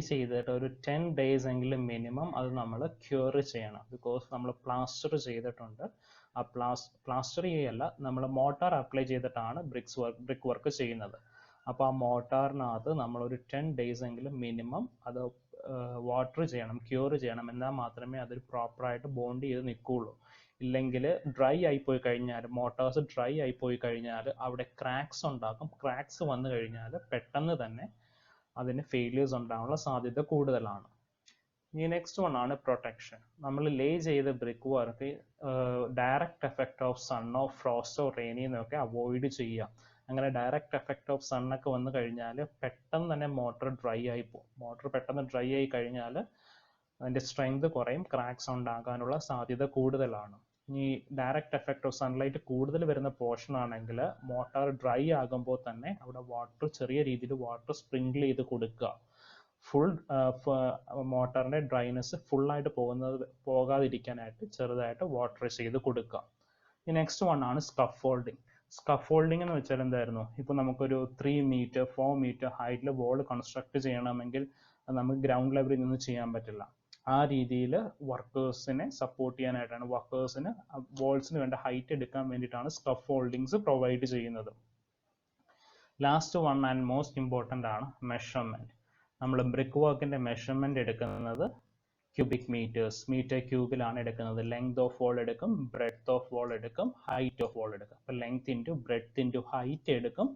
ചെയ്തിട്ട് ഒരു 10 days എങ്കിലും മിനിമം അത് നമ്മൾ ക്യൂർ ചെയ്യണം. ബിക്കോസ് നമ്മൾ പ്ലാസ്റ്റർ ചെയ്തിട്ടുണ്ട്. ആ പ്ലാസ്റ്റർ ചെയ്യല്ല, നമ്മൾ മോട്ടാർ അപ്ലൈ ചെയ്തിട്ടാണ് ബ്രിക്ക് വർക്ക് ചെയ്യുന്നത്. അപ്പോൾ ആ മോട്ടാറിനകത്ത് നമ്മളൊരു 10 days എങ്കിലും മിനിമം അത് വാട്ടർ ചെയ്യണം, ക്യൂർ ചെയ്യണം. എന്നാൽ മാത്രമേ അതൊരു പ്രോപ്പറായിട്ട് ബോണ്ട് ചെയ്ത് നിൽക്കുകയുള്ളൂ. ഇല്ലെങ്കിൽ ഡ്രൈ ആയിപ്പോയി കഴിഞ്ഞാൽ, മോട്ടോഴ്സ് ഡ്രൈ ആയിപ്പോയി കഴിഞ്ഞാൽ അവിടെ ക്രാക്സ് ഉണ്ടാകും. ക്രാക്സ് വന്നു കഴിഞ്ഞാൽ പെട്ടെന്ന് തന്നെ അതിന് ഫെയിലിയേഴ്സ് ഉണ്ടാകാനുള്ള സാധ്യത കൂടുതലാണ്. ഈ നെക്സ്റ്റ് വൺ ആണ് പ്രൊട്ടക്ഷൻ. നമ്മൾ ലേ ചെയ്ത brick work direct effect of സണ്ണോ ഫ്രോസ്റ്റോ റെയിനിന്നൊക്കെ അവോയ്ഡ് ചെയ്യുക. അങ്ങനെ ഡയറക്റ്റ് എഫക്റ്റ് ഓഫ് സണ്ണൊക്കെ വന്നു കഴിഞ്ഞാൽ പെട്ടെന്ന് തന്നെ മോട്ടർ ഡ്രൈ ആയി പോകും. മോട്ടർ പെട്ടെന്ന് ഡ്രൈ ആയി കഴിഞ്ഞാൽ അതിൻ്റെ സ്ട്രെങ്ത് കുറയും, ക്രാക്സ് ഉണ്ടാകാനുള്ള സാധ്യത കൂടുതലാണ്. ഈ ഡയറക്റ്റ് എഫക്റ്റ് ഓഫ് സൺലൈറ്റ് കൂടുതൽ വരുന്ന പോർഷൻ ആണെങ്കിൽ മോട്ടർ ഡ്രൈ ആകുമ്പോൾ തന്നെ അവിടെ ചെറിയ രീതിയിൽ വാട്ടർ സ്പ്രിങ്കിൾ ചെയ്ത് കൊടുക്കുക. മോട്ടറിന്റെ ഡ്രൈനെസ് ഫുള്ളായിട്ട് പോകാതിരിക്കാനായിട്ട് ചെറുതായിട്ട് വാട്ടർ ചെയ്ത് കൊടുക്കുക. ഈ നെക്സ്റ്റ് വൺ ആണ് സ്കഫോൾഡിങ്. സ്കഫോൾഡിങ് എന്ന് വെച്ചാൽ എന്തായിരുന്നു? ഇപ്പോൾ നമുക്കൊരു 3 meter 4 meter ഹൈറ്റിൽ വോൾ കൺസ്ട്രക്ട് ചെയ്യണമെങ്കിൽ നമുക്ക് ഗ്രൗണ്ട് ലെവലിൽ നിന്ന് ചെയ്യാൻ പറ്റില്ല. ആ രീതിയിൽ വർക്കേഴ്സിനെ സപ്പോർട്ട് ചെയ്യാനായിട്ടാണ്, വർക്കേഴ്സിന് വോൾസിന് വേണ്ട ഹൈറ്റ് എടുക്കാൻ വേണ്ടിയിട്ടാണ് സ്കഫോൾഡിങ്സ് പ്രൊവൈഡ് ചെയ്യുന്നത്. Last one and most important ആണ് മെഷർമെൻറ്റ്. നമ്മൾ ബ്രിക്ക് വർക്കിൻ്റെ മെഷർമെൻറ്റ് എടുക്കുന്നത് ക്യൂബിക് മീറ്റർ ക്യൂബിലാണ് എടുക്കുന്നത്. ലെങ്ത് ഓഫ് വോൾ എടുക്കും, ബ്രെഡ്ത്ത് ഓഫ് വോൾ എടുക്കും, ഹൈറ്റ് ഓഫ് വോൾ എടുക്കും. അപ്പോൾ length into breadth into height എടുക്കും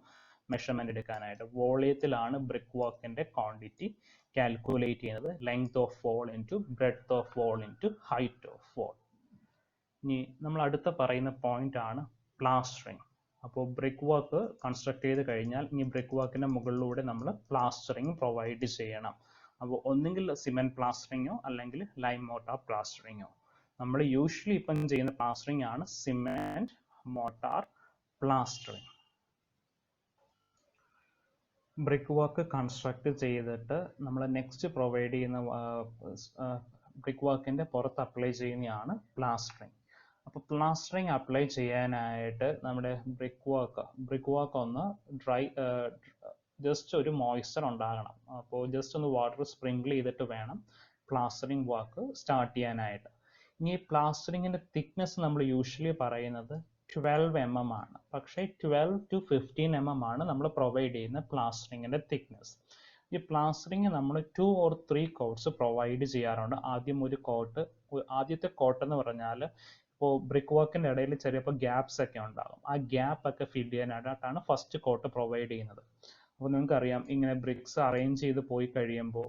മെഷർമെൻറ്റ് എടുക്കാനായിട്ട്. വോളിയത്തിലാണ് ബ്രിക്ക് വർക്കിൻ്റെ ക്വാണ്ടിറ്റി കാൽക്കുലേറ്റ് ചെയ്യുന്നത്. Length of wall into breadth of wall into height of wall. ഇനി നമ്മൾ അടുത്ത പറയുന്ന പോയിന്റ് ആണ് പ്ലാസ്റ്ററിങ്. അപ്പോൾ ബ്രിക്ക് വർക്ക് കൺസ്ട്രക്ട് ചെയ്ത് കഴിഞ്ഞാൽ ഇനി ബ്രിക്ക് വർക്കിൻ്റെ മുകളിലൂടെ നമ്മൾ പ്ലാസ്റ്ററിങ് പ്രൊവൈഡ് ചെയ്യണം. അപ്പോൾ ഒന്നുകിൽ സിമെന്റ് പ്ലാസ്റ്ററിങ്ങോ അല്ലെങ്കിൽ ലൈം മോട്ടാർ പ്ലാസ്റ്ററിങ്ങോ. നമ്മൾ യൂഷ്വലി ഇപ്പം ചെയ്യുന്ന പ്ലാസ്റ്ററിങ് ആണ് cement motor plastering. Brick work construct ചെയ്തിട്ട് നമ്മൾ നെക്സ്റ്റ് പ്രൊവൈഡ് ചെയ്യുന്ന ബ്രിക്ക് വർക്കിൻ്റെ പുറത്ത് അപ്ലൈ ചെയ്യുന്നതാണ് പ്ലാസ്റ്ററിങ്. അപ്പോൾ പ്ലാസ്റ്ററിങ് അപ്ലൈ ചെയ്യാനായിട്ട് നമ്മുടെ ബ്രിക്ക് വർക്ക് ഒന്ന് ജസ്റ്റ് ഒരു മോയ്സ്ചർ ഉണ്ടാകണം. അപ്പോൾ ജസ്റ്റ് ഒന്ന് വാട്ടർ സ്പ്രിങ്കിൾ ചെയ്തിട്ട് വേണം പ്ലാസ്റ്ററിങ് വർക്ക് സ്റ്റാർട്ട് ചെയ്യാനായിട്ട്. ഇനി പ്ലാസ്റ്ററിങ്ങിൻ്റെ തിക്നെസ് നമ്മൾ യൂഷ്വലി പറയുന്നത് 12 mm ആണ്. പക്ഷേ 12 to 15 mm ആണ് നമ്മൾ പ്രൊവൈഡ് ചെയ്യുന്ന പ്ലാസ്റ്ററിങ്ങിൻ്റെ തിക്നെസ്. ഈ പ്ലാസ്റ്ററിങ് നമ്മൾ 2 or 3 കോട്ട്സ് പ്രൊവൈഡ് ചെയ്യാറുണ്ട്. ആദ്യത്തെ കോട്ട് എന്ന് പറഞ്ഞാൽ ഇപ്പോൾ ബ്രിക്ക് വർക്കിൻ്റെ ഇടയിൽ ചിലപ്പോൾ ഗ്യാപ്സ് ഒക്കെ ഉണ്ടാകും. ആ ഗ്യാപ്പ് ഒക്കെ ഫില്ല് ചെയ്യാനായിട്ടാണ് ഫസ്റ്റ് കോട്ട് പ്രൊവൈഡ് ചെയ്യുന്നത്. അപ്പോൾ നിങ്ങൾക്കറിയാം, ഇങ്ങനെ ബ്രിക്സ് അറേഞ്ച് ചെയ്ത് പോയി കഴിയുമ്പോൾ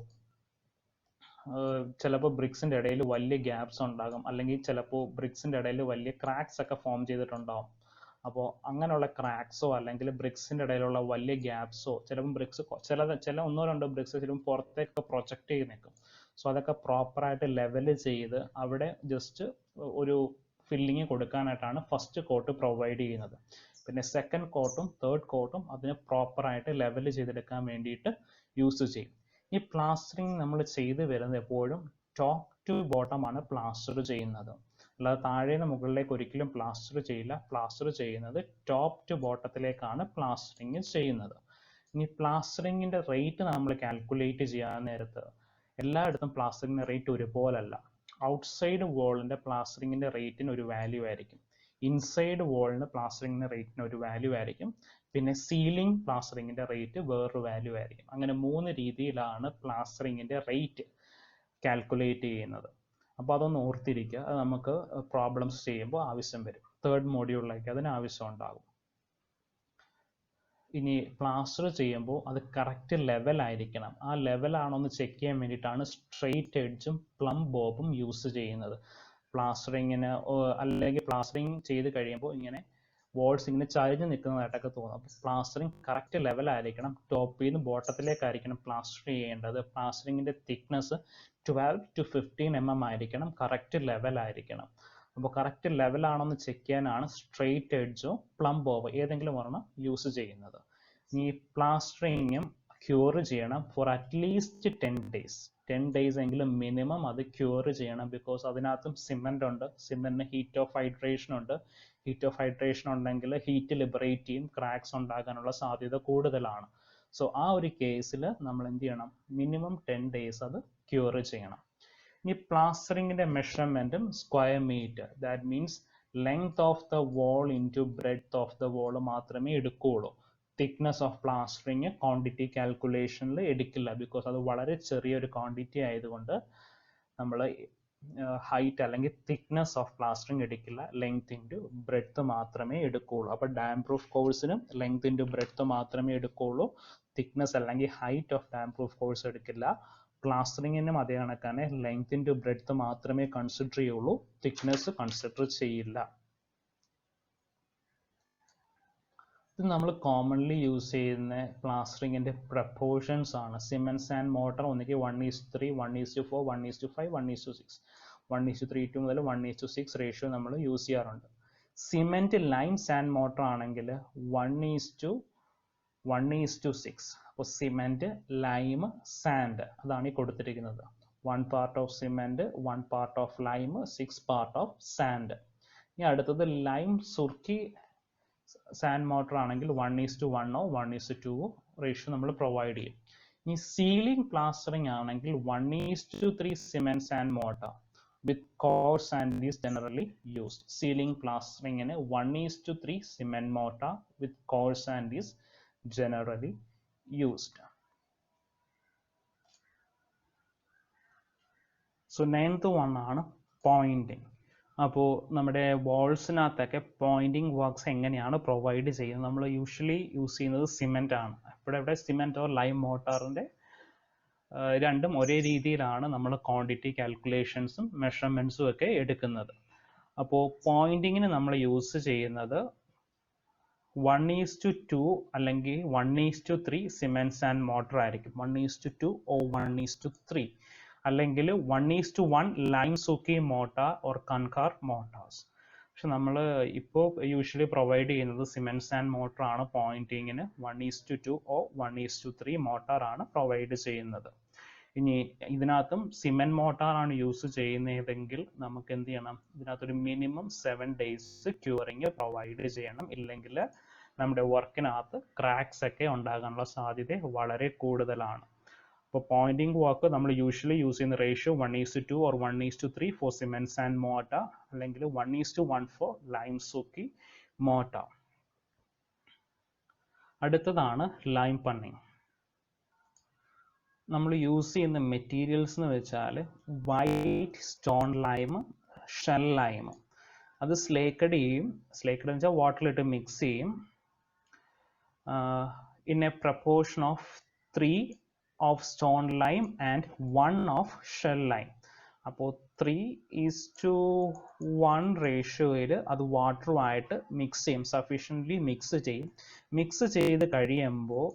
ചിലപ്പോൾ ബ്രിക്സിൻ്റെ ഇടയിൽ വലിയ ഗ്യാപ്സ് ഉണ്ടാകും, അല്ലെങ്കിൽ ചിലപ്പോൾ ബ്രിക്സിൻ്റെ ഇടയിൽ വലിയ ക്രാക്സ് ഒക്കെ ഫോം ചെയ്തിട്ടുണ്ടാകും. അപ്പോൾ അങ്ങനെയുള്ള ക്രാക്സോ അല്ലെങ്കിൽ ബ്രിക്സിൻ്റെ ഇടയിലുള്ള വലിയ ഗ്യാപ്സോ, ചിലപ്പോൾ ബ്രിക്സ് ചില ഒന്നോ രണ്ടോ ബ്രിക്സ് ചിലപ്പോൾ പുറത്തേക്ക് പ്രൊജക്റ്റ് ചെയ്ത് നിൽക്കും. സോ അതൊക്കെ പ്രോപ്പറായിട്ട് ലെവൽ ചെയ്ത് അവിടെ ജസ്റ്റ് ഒരു ഫില്ലിങ് കൊടുക്കാനായിട്ടാണ് ഫസ്റ്റ് കോട്ട് പ്രൊവൈഡ് ചെയ്യുന്നത്. പിന്നെ സെക്കൻഡ് കോട്ടും തേർഡ് കോട്ടും അതിന് പ്രോപ്പറായിട്ട് ലെവൽ ചെയ്തെടുക്കാൻ വേണ്ടിയിട്ട് യൂസ് ചെയ്യും. ഈ പ്ലാസ്റ്ററിങ് നമ്മൾ ചെയ്ത് വരുന്നത് എപ്പോഴും ടോപ്പ് ടു ബോട്ടം ആണ് പ്ലാസ്റ്റർ ചെയ്യുന്നത്, അല്ലാതെ താഴേന്ന് മുകളിലേക്ക് ഒരിക്കലും പ്ലാസ്റ്റർ ചെയ്യില്ല. പ്ലാസ്റ്റർ ചെയ്യുന്നത് ടോപ്പ് ടു ബോട്ടത്തിലേക്കാണ് പ്ലാസ്റ്ററിങ് ചെയ്യുന്നത്. ഇനി പ്ലാസ്റ്ററിങ്ങിൻ്റെ റേറ്റ് നമ്മൾ കാൽക്കുലേറ്റ് ചെയ്യാൻ നേരത്ത് എല്ലായിടത്തും പ്ലാസ്റ്ററിങ്ങിൻ്റെ റേറ്റ് ഒരുപോലല്ല. ഔട്ട്സൈഡ് വോളിൻ്റെ പ്ലാസ്റ്ററിങ്ങിൻ്റെ റേറ്റിന് ഒരു വാല്യൂ ആയിരിക്കും, ഇൻസൈഡ് വോളിന് പ്ലാസ്റ്ററിങ്ങിൻ്റെ റേറ്റിന് ഒരു വാല്യൂ ആയിരിക്കും, പിന്നെ സീലിംഗ് പ്ലാസ്റ്ററിങ്ങിൻ്റെ റേറ്റ് വേറൊരു വാല്യൂ ആയിരിക്കും. അങ്ങനെ 3 രീതിയിലാണ് പ്ലാസ്റ്ററിങ്ങിൻ്റെ റേറ്റ് കാൽക്കുലേറ്റ് ചെയ്യുന്നത്. അപ്പോൾ അതൊന്ന് ഓർത്തിരിക്കുക, അത് നമുക്ക് പ്രോബ്ലംസ് ചെയ്യുമ്പോൾ ആവശ്യം വരും. തേർഡ് മോഡ്യൂളിലേക്ക് അതിന് ആവശ്യം ഉണ്ടാകും. ഇനി പ്ലാസ്റ്റർ ചെയ്യുമ്പോൾ അത് കറക്റ്റ് ലെവലായിരിക്കണം. ആ ലെവലാണോ എന്ന് ചെക്ക് ചെയ്യാൻ വേണ്ടിയിട്ടാണ് സ്ട്രെയിറ്റ് എഡ്ജും പ്ലം ബോബും യൂസ് ചെയ്യുന്നത്. പ്ലാസ്റ്ററിങ്ങിന് അല്ലെങ്കിൽ പ്ലാസ്റ്ററിങ് ചെയ്ത് കഴിയുമ്പോൾ ഇങ്ങനെ വോൾസ് ഇങ്ങനെ ചരിഞ്ഞ് നിൽക്കുന്നതായിട്ടൊക്കെ തോന്നും. അപ്പോൾ പ്ലാസ്റ്ററിങ് കറക്റ്റ് ലെവലായിരിക്കണം. ടോപ്പിൽ നിന്ന് ബോട്ടത്തിലേക്കായിരിക്കണം പ്ലാസ്റ്റർ ചെയ്യേണ്ടത്. പ്ലാസ്റ്ററിങ്ങിൻ്റെ തിക്നെസ് 12 to 15 mm ആയിരിക്കണം. കറക്റ്റ് ലെവലായിരിക്കണം. അപ്പോൾ കറക്റ്റ് ലെവലാണെന്ന് ചെക്ക് ചെയ്യാനാണ് സ്ട്രെയിറ്റ് എഡ്ജോ പ്ലം ബോബോ ഏതെങ്കിലും ഒരെണ്ണം യൂസ് ചെയ്യുന്നത്. ഈ പ്ലാസ്റ്ററിങ്ങും ക്യൂർ ചെയ്യണം ഫോർ അറ്റ്ലീസ്റ്റ് 10 days. 10 days എങ്കിലും മിനിമം അത് ക്യൂർ ചെയ്യണം. ബിക്കോസ് അതിനകത്തും സിമെൻ്റ് ഉണ്ട്, സിമെൻറ്റിന് ഹീറ്റ് ഓഫ് ഹൈഡ്രേഷൻ ഉണ്ട്. ഹീറ്റ് ഓഫ് ഹൈഡ്രേഷൻ ഉണ്ടെങ്കിൽ ഹീറ്റ് ലിബറേറ്റ് ചെയ്യും, ക്രാക്സ് ഉണ്ടാകാനുള്ള സാധ്യത കൂടുതലാണ്. സോ ആ ഒരു കേസിൽ നമ്മൾ എന്ത് ചെയ്യണം, മിനിമം 10 days അത് ക്യൂർ ചെയ്യണം. ഈ പ്ലാസ്റ്ററിങ്ങിൻ്റെ മെഷർമെൻറ്റും square metre, that means length of the wall into breadth of the wall മാത്രമേ എടുക്കുകയുള്ളൂ. തിക്നെസ് ഓഫ് പ്ലാസ്റ്ററിങ് ക്വാണ്ടിറ്റി കാൽക്കുലേഷനിൽ എടുക്കില്ല, ബിക്കോസ് അത് വളരെ ചെറിയൊരു ക്വാണ്ടിറ്റി ആയതുകൊണ്ട് നമ്മൾ ഹൈറ്റ് അല്ലെങ്കിൽ തിക്നെസ് ഓഫ് പ്ലാസ്റ്ററിങ് എടുക്കില്ല. ലെങ്ത് ഇൻറ്റു ബ്രെഡ്ത്ത് മാത്രമേ എടുക്കുകയുള്ളൂ. അപ്പോൾ ഡാം പ്രൂഫ് കോഴ്സിനും ലെങ്ത് ഇൻറ്റു ബ്രെഡ്ത്ത് മാത്രമേ എടുക്കുകയുള്ളൂ. തിക്നെസ് അല്ലെങ്കിൽ height of damp proof course എടുക്കില്ല. പ്ലാസ്റ്ററിങ്ങിനും അതേ കണക്കാണ്, ലെങ്ത് ഇൻറ്റു ബ്രെഡ്ത്ത് മാത്രമേ കൺസിഡർ ചെയ്യുള്ളൂ, തിക്നെസ് കൺസിഡർ ചെയ്യില്ല. ഇത് നമ്മൾ കോമൺലി യൂസ് ചെയ്യുന്ന പ്ലാസ്റ്ററിങ്ങിൻ്റെ പ്രപ്പോർഷൻസ് ആണ്. സിമെൻറ്റ്സ് ആൻഡ് മോട്ടർ ഒന്നുകിൽ 1:3, 1:4, 1:5, 1:6, 1:3 മുതൽ 1:6 റേഷ്യോ നമ്മൾ യൂസ് ചെയ്യാറുണ്ട്. സിമെൻറ്റ് ലൈം സാൻഡ് മോട്ടർ ആണെങ്കിൽ 1:6. അപ്പോൾ സിമെൻറ്റ്, ലൈം, സാൻഡ് അതാണ് ഈ കൊടുത്തിരിക്കുന്നത്. 1 part of cement, 1 part of lime, 6 part of sand. ഇനി അടുത്തത് ലൈം സുർക്കി സാൻഡ് മോട്ടർ ആണെങ്കിൽ 1:1 1:2 റേഷ്യോ നമ്മൾ പ്രൊവൈഡ് ചെയ്യും. ഇനി സീലിംഗ് പ്ലാസ്റ്ററിങ് ആണെങ്കിൽ 1:3 cement sand mortar with coarse sand is generally used. Ceiling പ്ലാസ്റ്ററിങ്ങിന് 1:3 cement mortar with coarse sand is generally used. So 9th one ആണ് pointing. അപ്പോൾ നമ്മുടെ വാൾസിനകത്തൊക്കെ പോയിന്റിങ് വർക്ക്സ് എങ്ങനെയാണ് പ്രൊവൈഡ് ചെയ്യുന്നത്? നമ്മൾ യൂഷ്വലി യൂസ് ചെയ്യുന്നത് സിമെൻ്റ് ആണ്. ഇവിടെ സിമെൻ്റ് ഓർ ലൈം മോട്ടാറിൻ്റെ രണ്ടും ഒരേ രീതിയിലാണ് നമ്മൾ ക്വാണ്ടിറ്റി കാൽക്കുലേഷൻസും മെഷർമെൻറ്റ്സും ഒക്കെ എടുക്കുന്നത്. അപ്പോൾ പോയിന്റിങ്ങിന് നമ്മൾ യൂസ് ചെയ്യുന്നത് 1:2 അല്ലെങ്കിൽ 1:3 സിമെന്റ് സാൻഡ് മോട്ടർ ആയിരിക്കും. 1:2 or 1:3 അല്ലെങ്കിൽ 1:1 lime surkhi mortar or kankar mortars. പക്ഷെ നമ്മൾ ഇപ്പോൾ യൂഷ്വലി പ്രൊവൈഡ് ചെയ്യുന്നത് സിമെന്റ് സാൻഡ് മോട്ടർ ആണ്. പോയിന്റിങ്ങിന് 1:2 or 1:3 മോട്ടർ ആണ് പ്രൊവൈഡ് ചെയ്യുന്നത്. ഇനി ഇതിനകത്തും സിമെന്റ് മോട്ടറാണ് യൂസ് ചെയ്യുന്നതെങ്കിൽ നമുക്ക് എന്ത് ചെയ്യണം, ഇതിനകത്തൊരു മിനിമം 7 days ക്യൂറിങ് പ്രൊവൈഡ് ചെയ്യണം. ഇല്ലെങ്കിൽ നമ്മുടെ വർക്കിനകത്ത് ക്രാക്സ് ഒക്കെ ഉണ്ടാകാനുള്ള സാധ്യത വളരെ കൂടുതലാണ്. അപ്പോൾ പോയിന്റിംഗ് വർക്ക് നമ്മൾ യൂഷ്വലി യൂസ് ചെയ്യുന്ന ratio 1:2 or 1:3 for cement sand mortar അല്ലെങ്കിൽ 1:1 ഫോർ ലൈം സൂക്കി മോട്ടർ. അടുത്തതാണ് ലൈം പണ്ണിങ്. നമ്മൾ യൂസ് ചെയ്യുന്ന മെറ്റീരിയൽസ് എന്ന് വെച്ചാൽ white stone lime, shell lime. അത് സ്ലേക്കഡ് ചെയ്യും. സ്ലേക്കഡ് എന്ന് വെച്ചാൽ വാട്ടറിലിട്ട് മിക്സ് ചെയ്യും. In a proportion of 3 of stone lime and 1 of shell lime. അപ്പോൾ 3:1 റേഷ്യോയിൽ അത് വാട്ടറുമായിട്ട് മിക്സ് ചെയ്യും, സഫീഷ്യൻ്റ്ലി മിക്സ് ചെയ്യും. മിക്സ് ചെയ്ത് കഴിയുമ്പോൾ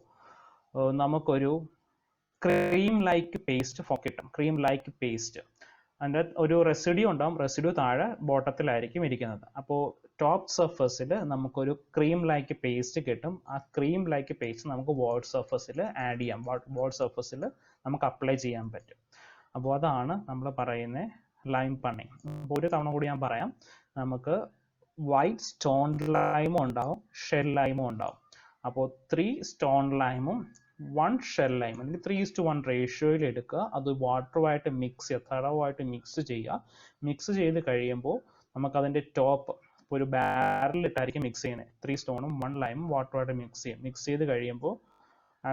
നമുക്കൊരു ക്രീം ലൈക്ക് പേസ്റ്റ് കിട്ടും. ക്രീം ലൈക്ക് പേസ്റ്റ് അതിൻ്റെ ഒരു റെസിഡ്യൂ ഉണ്ടാകും. റെസിഡ്യൂ താഴെ ബോട്ടത്തിലായിരിക്കും ഇരിക്കുന്നത്. അപ്പോൾ ടോപ്പ് സർഫസിൽ നമുക്കൊരു ക്രീം ലൈക്ക് പേസ്റ്റ് കിട്ടും. ആ ക്രീം ലൈക്ക് പേസ്റ്റ് നമുക്ക് വാൾ സർഫസിൽ ആഡ് ചെയ്യാം. വാൾ സർഫസിൽ നമുക്ക് അപ്ലൈ ചെയ്യാൻ പറ്റും. അപ്പോൾ അതാണ് നമ്മൾ പറയുന്ന ലൈം പണ്ണിങ്. അപ്പോൾ ഒരു തവണ കൂടി ഞാൻ പറയാം. നമുക്ക് വൈറ്റ് സ്റ്റോൺ ലൈമും ഉണ്ടാവും, ഷെൽ ലൈമും ഉണ്ടാവും. അപ്പോൾ 3 സ്റ്റോൺ ലൈമും 1 ഷെൽ ലൈം അല്ലെങ്കിൽ 3:1 റേഷ്യോയിൽ എടുക്കുക. അത് വാട്ടറുമായിട്ട് മിക്സ് ചെയ്യുക, തറവായിട്ട് മിക്സ് ചെയ്യുക. മിക്സ് ചെയ്ത് കഴിയുമ്പോൾ നമുക്കതിൻ്റെ ടോപ്പ് ഒരു ബാരലിട്ടായിരിക്കും മിക്സ് ചെയ്യുന്നത്. 3 സ്റ്റോണും 1 ലൈമും വാട്ടറുമായിട്ട് മിക്സ് ചെയ്യും. മിക്സ് ചെയ്ത് കഴിയുമ്പോൾ ആ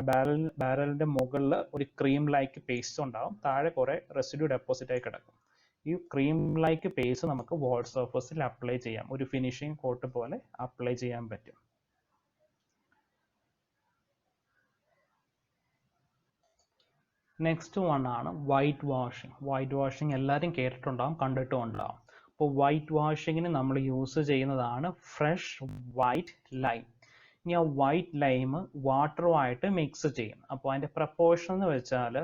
ബാരലിൻ്റെ മുകളിൽ ഒരു ക്രീം ലൈക്ക് പേസ്റ്റ് ഉണ്ടാവും. താഴെ കുറേ റെസിഡ്യൂ ഡെപ്പോസിറ്റ് ആയി കിടക്കും. ഈ ക്രീം ലൈക്ക് പേസ്റ്റ് നമുക്ക് വാൾ സർഫസിൽ അപ്ലൈ ചെയ്യാം. ഒരു ഫിനിഷിംഗ് കോട്ട് പോലെ അപ്ലൈ ചെയ്യാൻ പറ്റും. നെക്സ്റ്റ് വൺ ആണ് വൈറ്റ് വാഷിംഗ്. വൈറ്റ് വാഷിംഗ് എല്ലാവരും കേട്ടിട്ടുണ്ടാകും, കണ്ടിട്ടും ഉണ്ടാകും. അപ്പോൾ വൈറ്റ് വാഷിങ്ങിന് നമ്മൾ യൂസ് ചെയ്യുന്നതാണ് ഫ്രഷ് വൈറ്റ് ലൈം. ഇനി ആ വൈറ്റ് ലൈം വാട്ടറുമായിട്ട് മിക്സ് ചെയ്യും. അപ്പോൾ അതിൻ്റെ പ്രപ്പോർഷൻ എന്ന് വെച്ചാൽ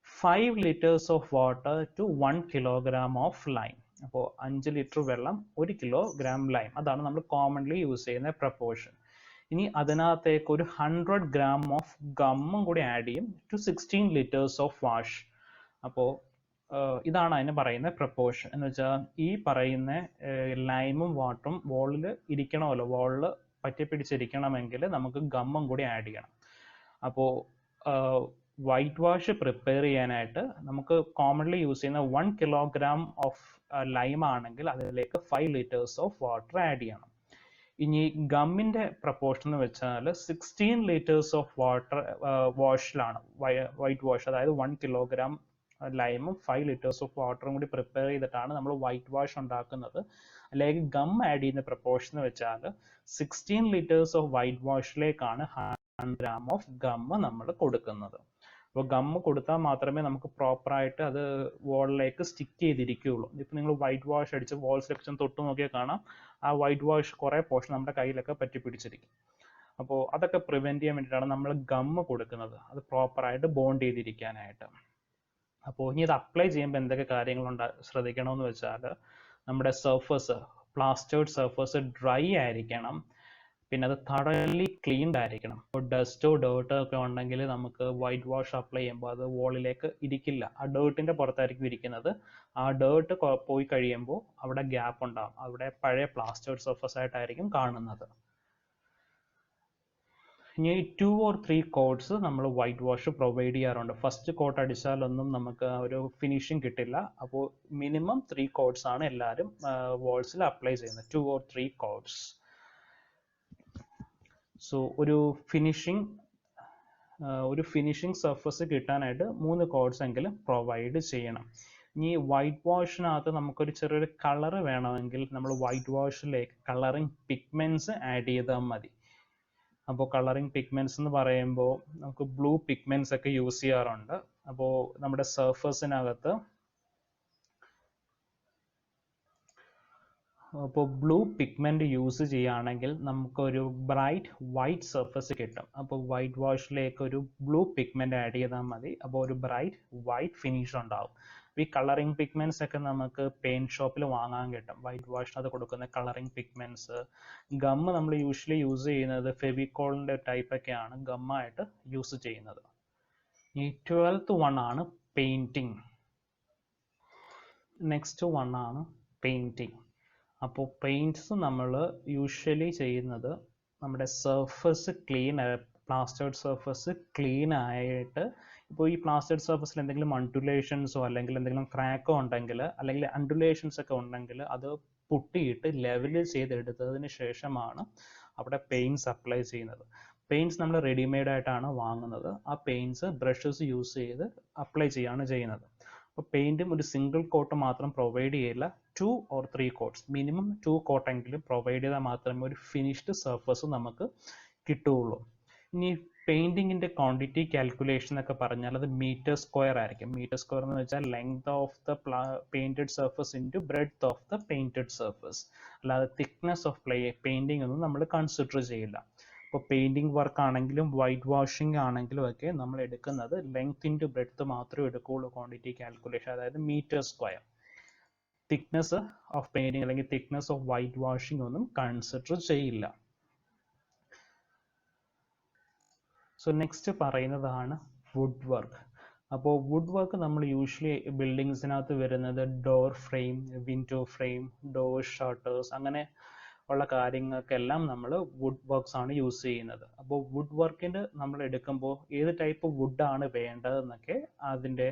5 liters of water to 1 kilogram of lime. അപ്പോൾ 5 ലിറ്റർ വെള്ളം 1 kilogram ലൈം. അതാണ് നമ്മൾ കോമൺലി യൂസ് ചെയ്യുന്ന പ്രപ്പോർഷൻ. ഇനി അതിനകത്തേക്ക് ഒരു 100 gram ഓഫ് ഗമ്മും കൂടി ആഡ് ചെയ്യും ടു 16 liters ഓഫ് വാഷ്. അപ്പോൾ ഇതാണ് അതിന് പറയുന്ന പ്രപ്പോർഷൻ. എന്ന് വെച്ചാൽ ഈ പറയുന്ന ലൈമും വാട്ടറും വോളിൽ ഇരിക്കണമല്ലോ, വോളിൽ പറ്റി പിടിച്ചിരിക്കണമെങ്കിൽ നമുക്ക് ഗമ്മും കൂടി ആഡ് ചെയ്യണം. അപ്പോൾ വൈറ്റ് വാഷ് പ്രിപ്പയർ ചെയ്യാനായിട്ട് നമുക്ക് കോമൺലി യൂസ് ചെയ്യുന്ന 1 kilogram ഓഫ് ലൈം ആണെങ്കിൽ അതിലേക്ക് 5 liters ഓഫ് വാട്ടർ ആഡ് ചെയ്യണം. ഇനി ഗമ്മിൻ്റെ പ്രപ്പോർഷൻ എന്ന് വെച്ചാൽ 16 liters ഓഫ് വാട്ടർ വാഷിലാണ് വൈറ്റ് വാഷ്, അതായത് 1 kilogram ലൈമും 5 liters ഓഫ് വാട്ടറും കൂടി പ്രിപ്പയർ ചെയ്തിട്ടാണ് നമ്മൾ വൈറ്റ് വാഷ് ഉണ്ടാക്കുന്നത്. അല്ലെങ്കിൽ ഗം ആഡ് ചെയ്യുന്ന പ്രപ്പോർഷൻ എന്ന് വെച്ചാൽ 16 liters ഓഫ് വൈറ്റ് വാഷിലേക്കാണ് 100 gram ഓഫ് ഗമ്മ് നമ്മൾ കൊടുക്കുന്നത്. അപ്പോൾ ഗമ്മ് കൊടുത്താൽ മാത്രമേ നമുക്ക് പ്രോപ്പറായിട്ട് അത് വോളിലേക്ക് സ്റ്റിക്ക് ചെയ്തിരിക്കുകയുള്ളൂ. ഇപ്പം നിങ്ങൾ വൈറ്റ് വാഷ് അടിച്ച് വോൾ സെക്ഷൻ തൊട്ട് നോക്കിയാൽ കാണാം, ആ വൈറ്റ് വാഷ് കുറേ പോർഷൻ നമ്മുടെ കയ്യിലൊക്കെ പറ്റി പിടിച്ചിരിക്കും. അപ്പോൾ അതൊക്കെ പ്രിവെൻറ്റ് ചെയ്യാൻ വേണ്ടിയിട്ടാണ് നമ്മൾ ഗമ്മ് കൊടുക്കുന്നത്, അത് പ്രോപ്പറായിട്ട് ബോണ്ട് ചെയ്തിരിക്കാനായിട്ട്. അപ്പോൾ ഇനി ഇത് അപ്ലൈ ചെയ്യുമ്പോൾ എന്തൊക്കെ കാര്യങ്ങളുണ്ട് ശ്രദ്ധിക്കണമെന്ന് വെച്ചാൽ, നമ്മുടെ സർഫസ് പ്ലാസ്റ്റേർഡ് സർഫസ് ഡ്രൈ ആയിരിക്കണം. പിന്നെ അത് തറലി ക്ലീൻഡ് ആയിരിക്കണം. ഇപ്പോൾ ഡസ്റ്റോ ഡേർട്ടോ ഒക്കെ ഉണ്ടെങ്കിൽ നമുക്ക് വൈറ്റ് വാഷ് അപ്ലൈ ചെയ്യുമ്പോൾ അത് വോളിലേക്ക് ഇരിക്കില്ല, ആ ഡേർട്ടിൻ്റെ പുറത്തായിരിക്കും ഇരിക്കുന്നത്. ആ ഡേർട്ട് പോയി കഴിയുമ്പോൾ അവിടെ ഗ്യാപ്പ് ഉണ്ടാകും, അവിടെ പഴയ പ്ലാസ്റ്റേർഡ് സർഫസ് ആയിട്ടായിരിക്കും കാണുന്നത്. ഇനി 2 or 3 കോട്ട്സ് നമ്മൾ വൈറ്റ് വാഷ് പ്രൊവൈഡ് ചെയ്യാറുണ്ട്. ഫസ്റ്റ് കോട്ട് അടിച്ചാലൊന്നും നമുക്ക് ഒരു ഫിനിഷിങ് കിട്ടില്ല. അപ്പോൾ മിനിമം 3 കോട്ട്സ് ആണ് എല്ലാവരും വാൾസിൽ അപ്ലൈ ചെയ്യുന്നത്, 2 or 3 കോട്ട്സ്. സോ ഒരു ഫിനിഷിംഗ് സർഫസ് കിട്ടാനായിട്ട് 3 കോട്ട്സ് എങ്കിലും പ്രൊവൈഡ് ചെയ്യണം. ഇനി വൈറ്റ് വാഷിനകത്ത് നമുക്കൊരു ചെറിയൊരു കളർ വേണമെങ്കിൽ നമ്മൾ വൈറ്റ് വാഷിലേക്ക് കളറിങ് പിഗ്മെൻറ്റ്സ് ആഡ് ചെയ്താൽ മതി. അപ്പോൾ കളറിങ് പിഗ്മെൻറ്റ്സ് എന്ന് പറയുമ്പോൾ നമുക്ക് ബ്ലൂ പിഗ്മെൻറ്റ്സ് ഒക്കെ യൂസ് ചെയ്യാറുണ്ട്. അപ്പോൾ നമ്മുടെ സർഫസിനകത്ത് ബ്ലൂ പിഗ്മെൻറ്റ് യൂസ് ചെയ്യുകയാണെങ്കിൽ നമുക്കൊരു ബ്രൈറ്റ് വൈറ്റ് സർഫസ് കിട്ടും. അപ്പോൾ വൈറ്റ് വാഷിലേക്ക് ഒരു ബ്ലൂ പിഗ്മെൻറ്റ് ആഡ് ചെയ്താൽ മതി. അപ്പോൾ ഒരു ബ്രൈറ്റ് വൈറ്റ് ഫിനിഷ് ഉണ്ടാവും. ഈ കളറിങ് പിഗ്മെൻറ്റ്സ് ഒക്കെ നമുക്ക് പെയിൻറ് ഷോപ്പിൽ വാങ്ങാൻ കിട്ടും. വൈറ്റ് വാഷിനകത്ത് കൊടുക്കുന്ന കളറിങ് പിഗ്മെൻറ്റ്സ്. ഗമ്മ് നമ്മൾ യൂഷ്വലി യൂസ് ചെയ്യുന്നത് ഫെവിക്കോളിൻ്റെ ടൈപ്പൊക്കെയാണ് ഗമ്മായിട്ട് യൂസ് ചെയ്യുന്നത്. ഈ 12th വൺ ആണ് പെയിൻറ്റിങ്. നെക്സ്റ്റ് വൺ ആണ് പെയിൻറ്റിങ്. അപ്പോൾ പെയിൻറ്റ്സ് നമ്മൾ യൂഷ്വലി ചെയ്യുന്നത് നമ്മുടെ സർഫസ് പ്ലാസ്റ്റേർഡ് സർഫസ് ക്ലീൻ ആയിട്ട്, ഇപ്പോൾ ഈ പ്ലാസ്റ്റേർഡ് സർഫസിൽ എന്തെങ്കിലും അണ്ടുലേഷൻസോ അല്ലെങ്കിൽ എന്തെങ്കിലും ക്രാക്കോ ഉണ്ടെങ്കിൽ, അല്ലെങ്കിൽ അണ്ടുലേഷൻസ് ഒക്കെ ഉണ്ടെങ്കിൽ അത് പുട്ടിയിട്ട് ലെവൽ ചെയ്തെടുത്തതിന് ശേഷമാണ് അവിടെ പെയിൻറ്റ്സ് അപ്ലൈ ചെയ്യുന്നത്. പെയിൻറ്റ്സ് നമ്മൾ റെഡിമെയ്ഡ് ആയിട്ടാണ് വാങ്ങുന്നത്. ആ പെയിൻറ്റ്സ് ബ്രഷസ് യൂസ് ചെയ്ത് അപ്ലൈ ചെയ്യുകയാണ് ചെയ്യുന്നത്. അപ്പോൾ പെയിൻറ്റും ഒരു സിംഗിൾ കോട്ട് മാത്രം പ്രൊവൈഡ് ചെയ്യില്ല, 2 or 3 കോട്ട്സ്, മിനിമം 2 കോട്ടെങ്കിലും പ്രൊവൈഡ് ചെയ്താൽ മാത്രമേ ഒരു ഫിനിഷ്ഡ് സർഫസ് നമുക്ക് കിട്ടുകയുള്ളൂ. ഇനി പെയിൻറ്റിങ്ങിൻ്റെ ക്വാണ്ടിറ്റി കാൽക്കുലേഷൻ എന്നൊക്കെ പറഞ്ഞാൽ അത് മീറ്റർ സ്ക്വയർ ആയിരിക്കും. മീറ്റർ സ്ക്വയർ എന്ന് വെച്ചാൽ length of the painted surface into breadth of the painted surface, അല്ലാതെ തിക്നെസ് ഓഫ് പെയിൻറ്റിംഗ് ഒന്നും നമ്മൾ കൺസിഡർ ചെയ്യില്ല. ഇപ്പോൾ പെയിൻറ്റിങ് വർക്ക് ആണെങ്കിലും വൈറ്റ് വാഷിംഗ് ആണെങ്കിലും ഒക്കെ നമ്മൾ എടുക്കുന്നത് ലെങ്ത് ഇൻറ്റു ബ്രെഡ്ത്ത് മാത്രമേ എടുക്കുകയുള്ളൂ ക്വാണ്ടിറ്റി കാൽക്കുലേഷൻ, അതായത് metre square. Thickness of painting അല്ലെങ്കിൽ തിക്നെസ് ഓഫ് വൈറ്റ് വാഷിംഗ് ഒന്നും കൺസിഡർ ചെയ്യില്ല. സോ നെക്സ്റ്റ് പറയുന്നതാണ് വുഡ് വർക്ക്. അപ്പോൾ വുഡ് വർക്ക് നമ്മൾ യൂഷ്വലി ബിൽഡിങ്സിനകത്ത് വരുന്നത് door frame, window frame, door shutters, അങ്ങനെ ഉള്ള കാര്യങ്ങൾക്കെല്ലാം നമ്മൾ വുഡ് വർക്ക്സ് ആണ് യൂസ് ചെയ്യുന്നത്. അപ്പോൾ വുഡ് വർക്കിൻ്റെ നമ്മൾ എടുക്കുമ്പോൾ ഏത് ടൈപ്പ് വുഡാണ് വേണ്ടതെന്നൊക്കെ അതിൻ്റെ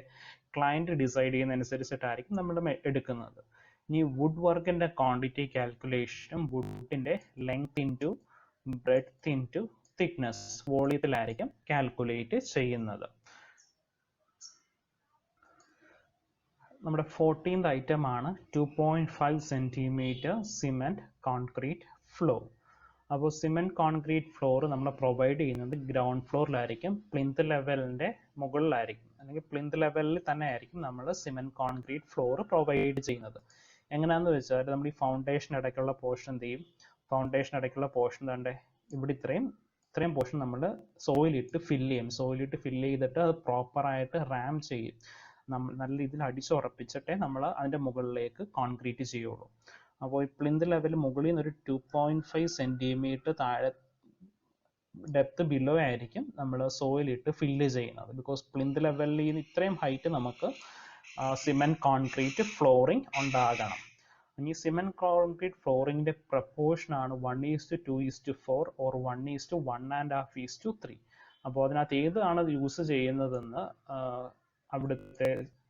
ക്ലയൻറ്റ് ഡിസൈഡ് ചെയ്യുന്നതനുസരിച്ചിട്ടായിരിക്കും നമ്മൾ എടുക്കുന്നത്. ഇനി വുഡ് വർക്കിൻ്റെ ക്വാണ്ടിറ്റി കാൽക്കുലേഷനും വുഡിൻ്റെ length into breadth into thickness വോളിയത്തിലായിരിക്കും കാൽക്കുലേറ്റ് ചെയ്യുന്നത്. നമ്മുടെ 14th ഐറ്റം ആണ് 2.5 സെൻറ്റിമീറ്റർ സിമെൻറ്റ് കോൺക്രീറ്റ് ഫ്ലോർ. അപ്പോൾ സിമെൻറ്റ് കോൺക്രീറ്റ് ഫ്ലോർ നമ്മൾ പ്രൊവൈഡ് ചെയ്യുന്നത് ഗ്രൗണ്ട് ഫ്ലോറിലായിരിക്കും, പ്ലിന്ത് ലെവലിൻ്റെ മുകളിലായിരിക്കും, അല്ലെങ്കിൽ പ്ലിന്ത് ലെവലിൽ തന്നെ ആയിരിക്കും നമ്മൾ സിമെൻറ്റ് കോൺക്രീറ്റ് ഫ്ലോർ പ്രൊവൈഡ് ചെയ്യുന്നത്. എങ്ങനെയാണെന്ന് വെച്ചാൽ നമ്മൾ ഈ ഫൗണ്ടേഷൻ ഇടയ്ക്കുള്ള പോർഷൻ എന്ത് ചെയ്യും, ഫൗണ്ടേഷൻ ഇടയ്ക്കുള്ള പോർഷൻ തന്നെ ഇവിടെ ഇത്രയും പോർഷൻ നമ്മൾ സോയിലിട്ട് ഫില്ല് ചെയ്യും. സോയിലിട്ട് ഫില്ല് ചെയ്തിട്ട് അത് പ്രോപ്പറായിട്ട് റാം ചെയ്യും. നമ്മൾ നല്ല രീതിയിൽ അടിച്ചുറപ്പിച്ചിട്ടേ നമ്മൾ അതിൻ്റെ മുകളിലേക്ക് കോൺക്രീറ്റ് ചെയ്യുള്ളൂ. അപ്പോൾ ഈ പ്ലിന്ത് ലെവൽ മുകളിൽ നിന്ന് ഒരു 2.5 സെൻറ്റിമീറ്റർ താഴെ ഡെപ്ത് ബിലോ ആയിരിക്കും നമ്മൾ സോയിലിട്ട് ഫില്ല് ചെയ്യുന്നത്. ബിക്കോസ് പ്ലിന്ത് ലെവലിൽ നിന്ന് ഇത്രയും ഹൈറ്റ് നമുക്ക് സിമെൻറ്റ് കോൺക്രീറ്റ് ഫ്ലോറിംഗ് ഉണ്ടാകണം. ഇനി സിമെൻറ്റ് കോൺക്രീറ്റ് ഫ്ലോറിങ്ങിൻ്റെ പ്രപ്പോർഷനാണ് 1:2:4 or 1:1.5:3. അപ്പോൾ അതിനകത്ത് ഏതാണ് യൂസ് ചെയ്യുന്നതെന്ന് അവിടുത്തെ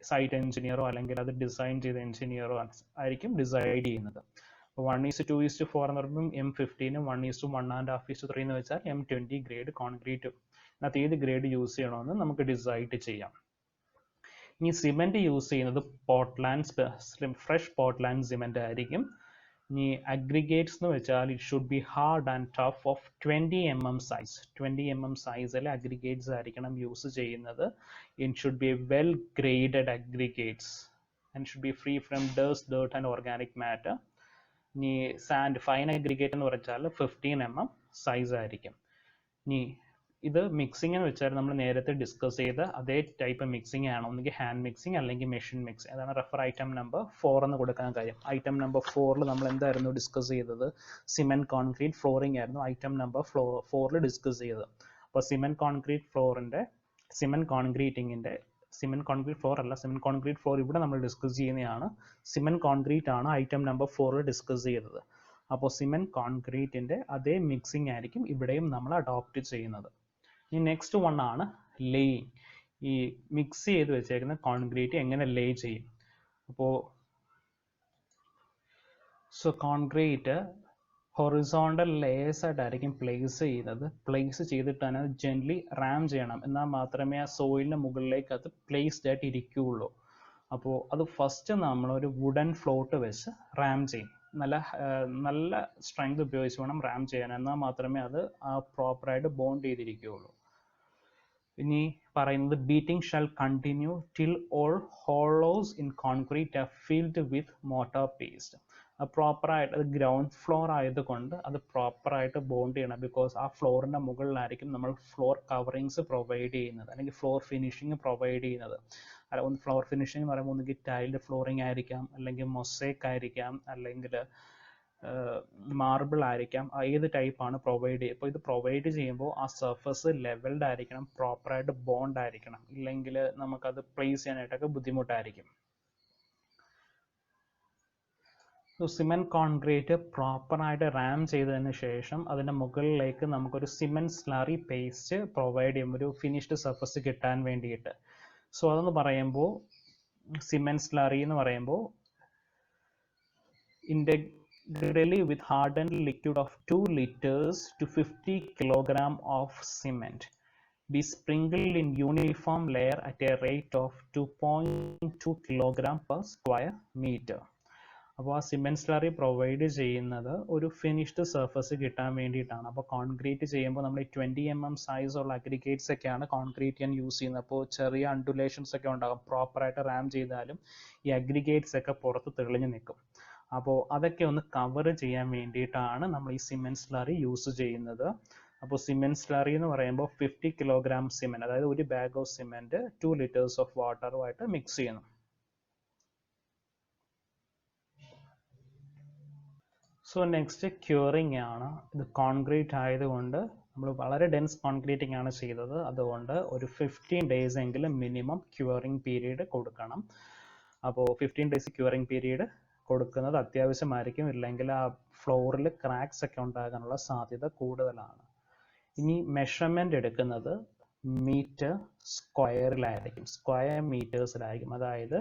സൈറ്റ് എഞ്ചിനീയറോ അല്ലെങ്കിൽ അത് ഡിസൈൻ ചെയ്ത എഞ്ചിനീയറോ ആയിരിക്കും ഡിസൈഡ് ചെയ്യുന്നത്. അപ്പോൾ 1:2:4 എന്ന് പറയുമ്പോൾ M15, 1:1.5:3 എന്ന് വെച്ചാൽ M20 ഗ്രേഡ് കോൺക്രീറ്റ്. അതിനകത്ത് ഏത് ഗ്രേഡ് യൂസ് ചെയ്യണമെന്ന് നമുക്ക് ഡിസൈഡ് ചെയ്യാം. ഇനി സിമെൻറ്റ് യൂസ് ചെയ്യുന്നത് പോർട്ട്ലാൻഡ് ഫ്രഷ് പോർട്ട്ലാൻഡ് സിമെൻറ്റ് ആയിരിക്കും. ഇനി അഗ്രിഗേറ്റ്സ് എന്ന് വെച്ചാൽ it should B hard and tough of 20 mm size. 20 mm സൈസിൽ അഗ്രിഗേറ്റ്സ് ആയിരിക്കണം യൂസ് ചെയ്യുന്നത്. It should be well graded aggregates and should be free from dirt and organic matter. ഇനി sand fine aggregate എന്ന് പറഞ്ഞാൽ 15 mm size ആയിരിക്കും. ഇനി ഇത് mixing എന്ന് വെച്ചാൽ നമ്മൾ നേരത്തെ ഡിസ്കസ് ചെയ്ത അതേ ടൈപ്പ് മിക്സിംഗ് ആണ്, ഒന്നുകിൽ ഹാൻഡ് മിക്സിംഗ് അല്ലെങ്കിൽ മെഷീൻ മിക്സിംഗ്. അതാണ് റെഫർ ഐറ്റം നമ്പർ 4 എന്ന് കൊടുക്കാൻ കാര്യം. ഐറ്റം നമ്പർ 4 നമ്മൾ എന്തായിരുന്നു ഡിസ്കസ് ചെയ്തത്, സിമെൻറ്റ് കോൺക്രീറ്റ് ഫ്ലോറിംഗ് ആയിരുന്നു ഐറ്റം നമ്പർ 4 ഡിസ്കസ് ചെയ്തത്. അപ്പോൾ സിമെൻറ്റ് കോൺക്രീറ്റ് ഫ്ലോറിൻ്റെ സിമെൻറ്റ് കോൺക്രീറ്റ് ഫ്ലോർ ഇവിടെ നമ്മൾ ഡിസ്കസ് ചെയ്യുന്നതാണ്. സിമെൻറ്റ് കോൺക്രീറ്റ് ആണ് ഐറ്റം നമ്പർ 4 ഡിസ്കസ് ചെയ്തത്. അപ്പോൾ സിമെൻറ്റ് കോൺക്രീറ്റിൻ്റെ അതേ മിക്സിംഗ് ആയിരിക്കും ഇവിടെയും നമ്മൾ അഡോപ്റ്റ് ചെയ്യുന്നത്. ഈ നെക്സ്റ്റ് വൺ ആണ് ലേയിങ്. ഈ മിക്സ് ചെയ്ത് വെച്ചേക്കുന്ന കോൺക്രീറ്റ് എങ്ങനെ ലേ ചെയ്യും. അപ്പോൾ കോൺക്രീറ്റ് ഹൊറിസോണ്ടൽ ലേയേഴ്സ് ആയിട്ടായിരിക്കും പ്ലേസ് ചെയ്യുന്നത്. പ്ലേസ് ചെയ്തിട്ട് തന്നെ ജെന്റ്ലി റാം ചെയ്യണം, എന്നാൽ മാത്രമേ ആ സോയിലിന് മുകളിലേക്ക് അത് പ്ലേസ്ഡ് ആയിട്ട് ഇരിക്കുകയുള്ളൂ. അപ്പോൾ അത് ഫസ്റ്റ് നമ്മളൊരു വുഡൻ ഫ്ലോട്ട് വെച്ച് റാം ചെയ്യും. നല്ല സ്ട്രെങ്ത് ഉപയോഗിച്ച് വേണം റാം ചെയ്യാൻ, എന്നാൽ മാത്രമേ അത് പ്രോപ്പറായിട്ട് ബോണ്ട് ചെയ്തിരിക്കുകയുള്ളൂ. ഇനി പറയുന്നത് beating shall continue till all ഹോളോസ് in concrete are filled with mortar paste. അത് പ്രോപ്പറായിട്ട്, അത് ഗ്രൗണ്ട് ഫ്ലോർ ആയതുകൊണ്ട് അത് പ്രോപ്പറായിട്ട് ബോണ്ട് ചെയ്യണം. ബിക്കോസ് ആ ഫ്ലോറിൻ്റെ മുകളിലായിരിക്കും നമ്മൾ ഫ്ലോർ കവറിങ്സ് പ്രൊവൈഡ് ചെയ്യുന്നത് അല്ലെങ്കിൽ ഫ്ലോർ ഫിനിഷിങ് പ്രൊവൈഡ് ചെയ്യുന്നത്. ഒന്ന് ഫ്ലോർ ഫിനിഷിംഗ് എന്ന് പറയുമ്പോൾ ഒന്നുകിൽ ടൈൽഡ് ഫ്ലോറിംഗ് ആയിരിക്കാം, അല്ലെങ്കിൽ മൊസൈക്ക് ആയിരിക്കാം, അല്ലെങ്കിൽ മാർബിൾ ആയിരിക്കാം. ഏത് ടൈപ്പാണ് പ്രൊവൈഡ് ചെയ്യുക. അപ്പോൾ ഇത് പ്രൊവൈഡ് ചെയ്യുമ്പോൾ ആ സർഫസ് ലെവൽഡ് ആയിരിക്കണം, പ്രോപ്പറായിട്ട് ബോണ്ട് ആയിരിക്കണം, ഇല്ലെങ്കിൽ നമുക്കത് പ്ലേസ് ചെയ്യാനായിട്ടൊക്കെ ബുദ്ധിമുട്ടായിരിക്കും. സിമെൻറ്റ് കോൺക്രീറ്റ് പ്രോപ്പറായിട്ട് റാം ചെയ്തതിന് ശേഷം അതിൻ്റെ മുകളിലേക്ക് നമുക്കൊരു സിമെൻറ്റ് സ്ലറി പേസ്റ്റ് പ്രൊവൈഡ് ചെയ്യും, ഒരു ഫിനിഷ്ഡ് സർഫസ് കിട്ടാൻ വേണ്ടിയിട്ട്. അതെന്ന് പറയുമ്പോൾ സിമെൻറ്റ് സ്ലറി എന്ന് പറയുമ്പോൾ integrally with hardened liquid of 2 liters to 50 kg of cement. be sprinkled in uniform layer at a rate of 2.2 kg per square meter. അപ്പോൾ ആ സിമെൻറ്റ് സ്ലറി പ്രൊവൈഡ് ചെയ്യുന്നത് ഒരു ഫിനിഷ്ഡ് സർഫസ് കിട്ടാൻ വേണ്ടിയിട്ടാണ്. അപ്പോൾ കോൺക്രീറ്റ് ചെയ്യുമ്പോൾ നമ്മൾ 20 mm സൈസ് ഉള്ള അഗ്രിഗേറ്റ്സ് ഒക്കെയാണ് കോൺക്രീറ്റ് ചെയ്യാൻ യൂസ് ചെയ്യുന്നത്. അപ്പോൾ ചെറിയ അണ്ടുലേഷൻസ് ഒക്കെ ഉണ്ടാകും. പ്രോപ്പറായിട്ട് റാം ചെയ്താലും ഈ അഗ്രിഗേറ്റ്സ് ഒക്കെ പുറത്ത് തെളിഞ്ഞ് നിൽക്കും. അപ്പോൾ അതൊക്കെ ഒന്ന് കവർ ചെയ്യാൻ വേണ്ടിയിട്ടാണ് നമ്മൾ ഈ സിമെൻറ്റ് സ്ലറി യൂസ് ചെയ്യുന്നത്. അപ്പോൾ സിമെൻറ്റ് സ്ലറി എന്ന് പറയുമ്പോൾ 50 kg സിമെൻറ്റ്, അതായത് ഒരു bag of cement 2 liters of വാട്ടറുമായിട്ട് മിക്സ് ചെയ്യണം. സോ നെക്സ്റ്റ് ക്യൂറിംഗ് ആണ്. ഇത് കോൺക്രീറ്റ് ആയതുകൊണ്ട് നമ്മൾ വളരെ ഡെൻസ് കോൺക്രീറ്റിംഗ് ആണ് ചെയ്തത്. അതുകൊണ്ട് ഒരു 15 days എങ്കിലും മിനിമം ക്യൂറിംഗ് പീരീഡ് കൊടുക്കണം. അപ്പോൾ 15 days ക്യൂറിംഗ് പീരീഡ് കൊടുക്കുന്നത് അത്യാവശ്യമായിരിക്കും. ഇല്ലെങ്കിൽ ആ ഫ്ലോറിൽ ക്രാക്സ് ഒക്കെ ഉണ്ടാകാനുള്ള സാധ്യത കൂടുതലാണ്. ഇനി മെഷർമെൻ്റ് എടുക്കുന്നത് മീറ്റർ സ്ക്വയറിലായിരിക്കും, സ്ക്വയർ മീറ്റേഴ്സിലായിരിക്കും. അതായത്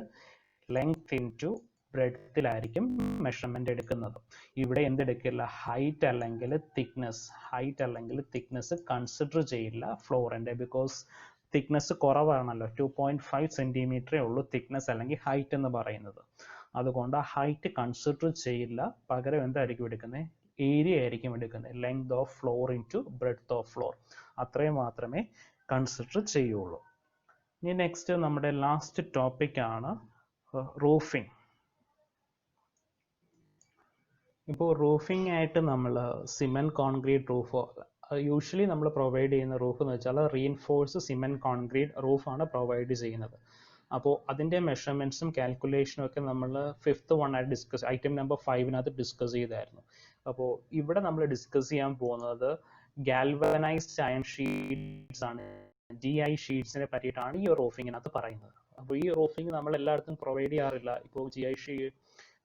ലെങ്ത് ഇൻറ്റു ബ്രെഡ്ത്തിലായിരിക്കും മെഷർമെൻ്റ് എടുക്കുന്നത്. ഇവിടെ എന്തെടുക്കില്ല, ഹൈറ്റ് അല്ലെങ്കിൽ തിക്നെസ് കൺസിഡർ ചെയ്യില്ല ഫ്ലോറിൻ്റെ. ബിക്കോസ് തിക്നെസ് കുറവാണല്ലോ, 2.5 cm ഉള്ളൂ തിക്നെസ് അല്ലെങ്കിൽ ഹൈറ്റ് എന്ന് പറയുന്നത്. അതുകൊണ്ട് ആ ഹൈറ്റ് കൺസിഡർ ചെയ്യില്ല. പകരം എന്തായിരിക്കും എടുക്കുന്നത്, ഏരിയ ആയിരിക്കും എടുക്കുന്നത്. Length of floor into breadth of floor, അത്രയും മാത്രമേ കൺസിഡർ ചെയ്യുള്ളൂ. ഇനി നെക്സ്റ്റ് നമ്മുടെ ലാസ്റ്റ് ടോപ്പിക്കാണ് റൂഫിംഗ്. ഇപ്പോൾ റൂഫിംഗ് ആയിട്ട് നമ്മൾ സിമെൻറ്റ് കോൺക്രീറ്റ് റൂഫ്, യൂഷ്വലി നമ്മൾ പ്രൊവൈഡ് ചെയ്യുന്ന റൂഫ് എന്ന് വെച്ചാൽ റീഇൻഫോഴ്സ് സിമെൻറ്റ് കോൺക്രീറ്റ് റൂഫാണ് പ്രൊവൈഡ് ചെയ്യുന്നത്. അപ്പോൾ അതിൻ്റെ മെഷർമെൻറ്റ്സും കാൽക്കുലേഷനും ഒക്കെ നമ്മൾ 5th one ആയിട്ട് ഐറ്റം നമ്പർ 5 ഡിസ്കസ് ചെയ്തായിരുന്നു. അപ്പോൾ ഇവിടെ നമ്മൾ ഡിസ്കസ് ചെയ്യാൻ പോകുന്നത് ഗാൽവനൈസ്ഡ് അയൺ ഷീറ്റ്സ് ആണ്. GI ഷീറ്റ്സിനെ പറ്റിയിട്ടാണ് ഈ റൂഫിങ്ങിനകത്ത് പറയുന്നത്. അപ്പോൾ ഈ റൂഫിംഗ് നമ്മൾ എല്ലായിടത്തും പ്രൊവൈഡ് ചെയ്യാറില്ല. ഇപ്പോൾ GI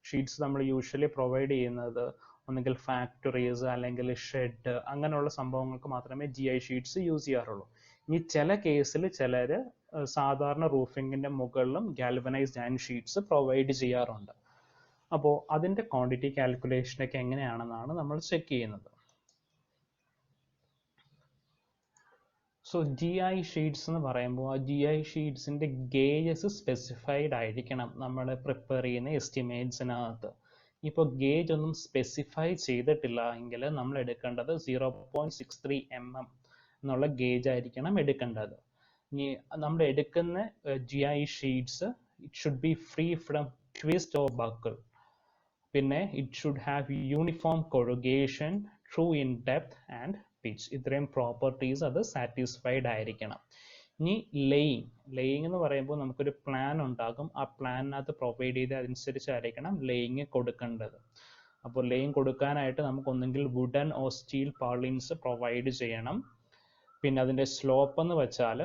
ഷീറ്റ്സ് നമ്മൾ യൂഷ്വലി പ്രൊവൈഡ് ചെയ്യുന്നത് ഒന്നുകിൽ ഫാക്ടറീസ് അല്ലെങ്കിൽ ഷെഡ് അങ്ങനെയുള്ള സംഭവങ്ങൾക്ക് മാത്രമേ GI ഷീറ്റ്സ് യൂസ് ചെയ്യാറുള്ളൂ. ഇനി ചില കേസിൽ ചിലർ സാധാരണ റൂഫിങ്ങിൻ്റെ മുകളിലും ഗാൽവനൈസ്ഡ് അയൺ ഷീറ്റ്സ് പ്രൊവൈഡ് ചെയ്യാറുണ്ട്. അപ്പോൾ അതിൻ്റെ ക്വാണ്ടിറ്റി കാൽക്കുലേഷനൊക്കെ എങ്ങനെയാണെന്നാണ് നമ്മൾ ചെക്ക് ചെയ്യുന്നത്. സോ GI ഷീറ്റ്സ് എന്ന് പറയുമ്പോൾ ആ GI ഷീറ്റ്സിൻ്റെ ഗേജസ് സ്പെസിഫൈഡ് ആയിരിക്കണം നമ്മൾ പ്രിപ്പയർ ചെയ്യുന്ന എസ്റ്റിമേറ്റ്സിനകത്ത്. ഇപ്പോൾ ഗേജ് ഒന്നും സ്പെസിഫൈ ചെയ്തിട്ടില്ല എങ്കിൽ നമ്മൾ എടുക്കേണ്ടത് 0.63 mm എന്നുള്ള ഗേജ് ആയിരിക്കണം എടുക്കേണ്ടത്. ഇനി നമ്മൾ എടുക്കുന്ന GI sheets it should be free from twist or buckle. പിന്നെ it should have uniform corrugation, true in depth and pitch. ഇത്രയും പ്രോപ്പർട്ടീസ് അത് സാറ്റിസ്ഫൈഡ് ആയിരിക്കണം. ഇനി ലേയിങ് എന്ന് പറയുമ്പോൾ നമുക്കൊരു പ്ലാൻ ഉണ്ടാകും. ആ പ്ലാനിനകത്ത് പ്രൊവൈഡ് ചെയ്ത് അതനുസരിച്ചായിരിക്കണം ലേയിങ് കൊടുക്കേണ്ടത്. അപ്പോൾ ലേയിങ് കൊടുക്കാനായിട്ട് നമുക്ക് ഒന്നെങ്കിൽ wooden or steel purlins provide ചെയ്യണം. പിന്നെ അതിൻ്റെ സ്ലോപ്പ് എന്ന് വെച്ചാൽ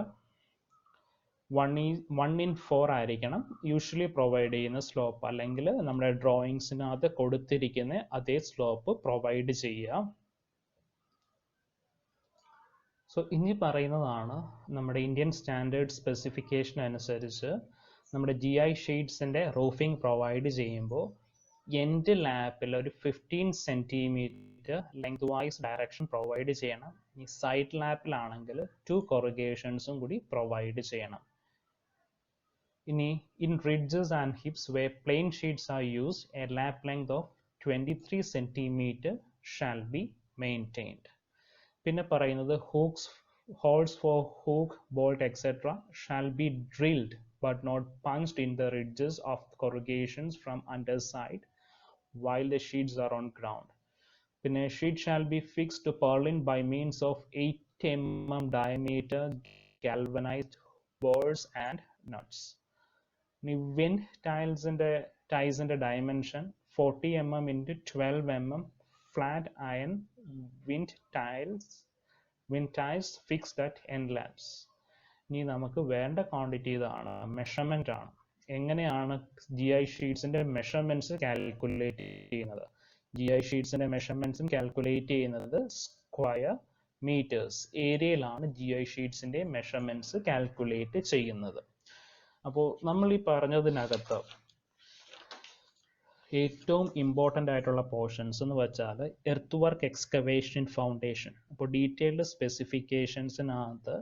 1/4 ആയിരിക്കണം യൂഷ്വലി പ്രൊവൈഡ് ചെയ്യുന്ന സ്ലോപ്പ്, അല്ലെങ്കിൽ നമ്മുടെ ഡ്രോയിങ്സിനകത്ത് കൊടുത്തിരിക്കുന്ന അതേ സ്ലോപ്പ് പ്രൊവൈഡ് ചെയ്യുക. സോ ഇനി പറയുന്നതാണ് നമ്മുടെ ഇന്ത്യൻ സ്റ്റാൻഡേർഡ് സ്പെസിഫിക്കേഷൻ അനുസരിച്ച് നമ്മുടെ GI ഷീറ്റ്സിൻ്റെ റൂഫിംഗ് പ്രൊവൈഡ് ചെയ്യുമ്പോൾ എൻഡ് ലാപ്പിൽ ഒരു 15 cm length vice direction provide ചെയ്യണം. ഈ സൈഡ് ലാപ്പിലാണെങ്കിൽ 2 കൊറുഗേഷൻസും കൂടി പ്രൊവൈഡ് ചെയ്യണം. ഇനി in ridges and hips where plain sheets are used, a lap length of 23 cm shall be maintained. പിന്നെ പറയുന്നത് holes for hook, bolt, etc. shall be drilled but not punched in the ridges of corrugations from underside while the sheets are on ground. പിന്നെ sheet shall be fixed to purlin by means of 8 mm diameter galvanized bars and nuts. ഇനി wind tiles ന്റെ dimension 40 mm into 12 mm flat iron wind tiles fixed at end laps. ഇനി നമുക്ക് വേണ്ട quantity ഇതാണ്, measurement ആണ്. എങ്ങനെയാണ് GI ഷീറ്റ്സിൻ്റെ measurements calculate ചെയ്യുന്നത്? GI ഷീറ്റ്സിൻ്റെ മെഷർമെൻറ്റ്സും calculate ചെയ്യുന്നത് സ്ക്വയർ മീറ്റേഴ്സ് ഏരിയയിലാണ് GI ഷീറ്റ്സിൻ്റെ മെഷർമെൻറ്റ്സ് കാൽക്കുലേറ്റ് ചെയ്യുന്നത്. അപ്പോൾ നമ്മൾ ഈ പറഞ്ഞതിനകത്ത് ഏറ്റവും ഇമ്പോർട്ടൻ്റ് ആയിട്ടുള്ള പോർഷൻസ് എന്ന് വെച്ചാൽ എർത്ത് വർക്ക് എക്സ്കവേഷൻ ഫൗണ്ടേഷൻ. അപ്പോൾ ഡീറ്റെയിൽഡ് സ്പെസിഫിക്കേഷൻസിനകത്ത്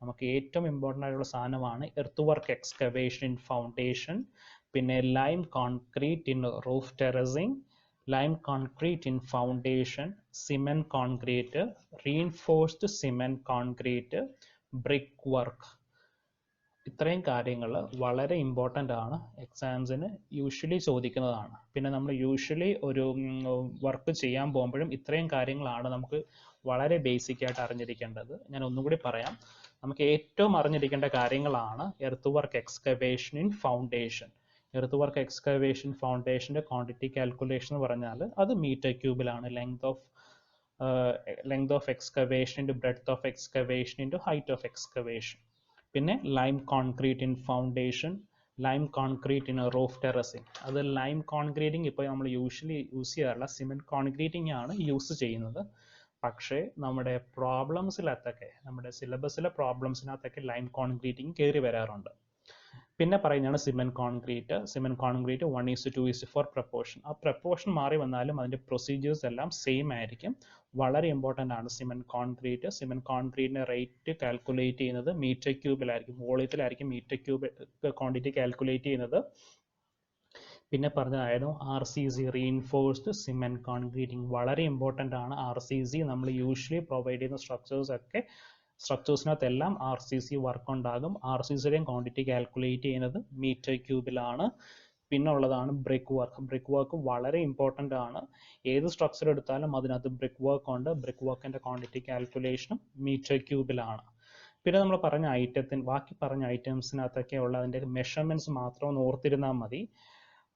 നമുക്ക് ഏറ്റവും ഇമ്പോർട്ടൻ്റ് ആയിട്ടുള്ള സാധനമാണ് എർത്ത് വർക്ക് എക്സ്കവേഷൻ ഫൗണ്ടേഷൻ, പിന്നെ lime concrete in roof terracing, lime concrete in foundation, cement concrete, reinforced cement concrete, brick work. ഇത്രയും കാര്യങ്ങൾ വളരെ ഇമ്പോർട്ടൻ്റ് ആണ്, എക്സാംസിന് യൂഷ്വലി ചോദിക്കുന്നതാണ്. പിന്നെ നമ്മൾ യൂഷ്വലി ഒരു വർക്ക് ചെയ്യാൻ പോകുമ്പോഴും ഇത്രയും കാര്യങ്ങളാണ് നമുക്ക് വളരെ ബേസിക് ആയിട്ട് അറിഞ്ഞിരിക്കേണ്ടത്. ഞാൻ ഒന്നുകൂടി പറയാം. നമുക്ക് ഏറ്റവും അറിഞ്ഞിരിക്കേണ്ട കാര്യങ്ങളാണ് earth work excavation in foundation. Earth work excavation ഫൗണ്ടേഷൻ്റെ ക്വാണ്ടിറ്റി കാൽക്കുലേഷൻ എന്ന് പറഞ്ഞാൽ അത് മീറ്റർ ക്യൂബിലാണ്. Length of excavation into breadth of excavation into height of excavation. പിന്നെ lime concrete in foundation, lime concrete in roof terracing. അത് lime concreting ഇപ്പോൾ നമ്മൾ usually use ചെയ്യാറില്ല, സിമെൻറ്റ് കോൺക്രീറ്റിംഗ് ആണ് യൂസ് ചെയ്യുന്നത്. പക്ഷേ നമ്മുടെ പ്രോബ്ലംസിലത്തൊക്കെ, നമ്മുടെ സിലബസിലെ പ്രോബ്ലംസിനകത്തൊക്കെ ലൈം കോൺക്രീറ്റിംഗ് കയറി വരാറുണ്ട്. പിന്നെ പറയുന്നതാണ് cement concrete. Cement concrete 1:2:4 proportion. ആ പ്രപ്പോർഷൻ മാറി വന്നാലും അതിൻ്റെ പ്രൊസീജിയേഴ്സ് എല്ലാം സെയിം ആയിരിക്കും. വളരെ ഇമ്പോർട്ടൻ്റ് ആണ് സിമെൻറ്റ് കോൺക്രീറ്റ്. സിമെൻറ്റ് കോൺക്രീറ്റിൻ്റെ റേറ്റ് കാൽക്കുലേറ്റ് ചെയ്യുന്നത് മീറ്റർ ക്യൂബിലായിരിക്കും, വോളിയത്തിലായിരിക്കും മീറ്റർ ക്യൂബ് ക്വാണ്ടിറ്റി കാൽക്കുലേറ്റ് ചെയ്യുന്നത്. പിന്നെ പറഞ്ഞതായിരുന്നു RCC, റീഇൻഫോഴ്സ്ഡ് സിമെൻറ്റ് കോൺക്രീറ്റിംഗ്. വളരെ ഇമ്പോർട്ടൻ്റ് ആണ് RCC. നമ്മൾ യൂഷ്വലി പ്രൊവൈഡ് ചെയ്യുന്ന സ്ട്രക്ചേഴ്സിനകത്തെല്ലാം RCC വർക്ക് ഉണ്ടാകും. RCCയുടെയും ക്വാണ്ടിറ്റി കാൽക്കുലേറ്റ് ചെയ്യുന്നത് മീറ്റർ ക്യൂബിലാണ്. പിന്നെ ഉള്ളതാണ് ബ്രിക്ക് വർക്ക്. ബ്രിക്ക് വർക്ക് വളരെ ഇമ്പോർട്ടൻ്റ് ആണ്. ഏത് സ്ട്രക്ചർ എടുത്താലും അതിനകത്ത് ബ്രിക്ക് വർക്ക് ഉണ്ട്. ബ്രിക്ക് വർക്കിൻ്റെ ക്വാണ്ടിറ്റി കാൽക്കുലേഷനും മീറ്റർ ക്യൂബിലാണ്. പിന്നെ നമ്മൾ പറഞ്ഞ ബാക്കി പറഞ്ഞ ഐറ്റംസിനകത്തൊക്കെ ഉള്ള അതിൻ്റെ മെഷർമെൻറ്റ്സ് മാത്രം ഒന്ന് ഓർത്തിരുന്നാൽ മതി.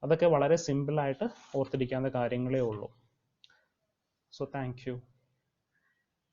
അതൊക്കെ വളരെ സിമ്പിളായിട്ട് ഓർത്തിരിക്കാവുന്ന കാര്യങ്ങളേ ഉള്ളൂ. So thank you.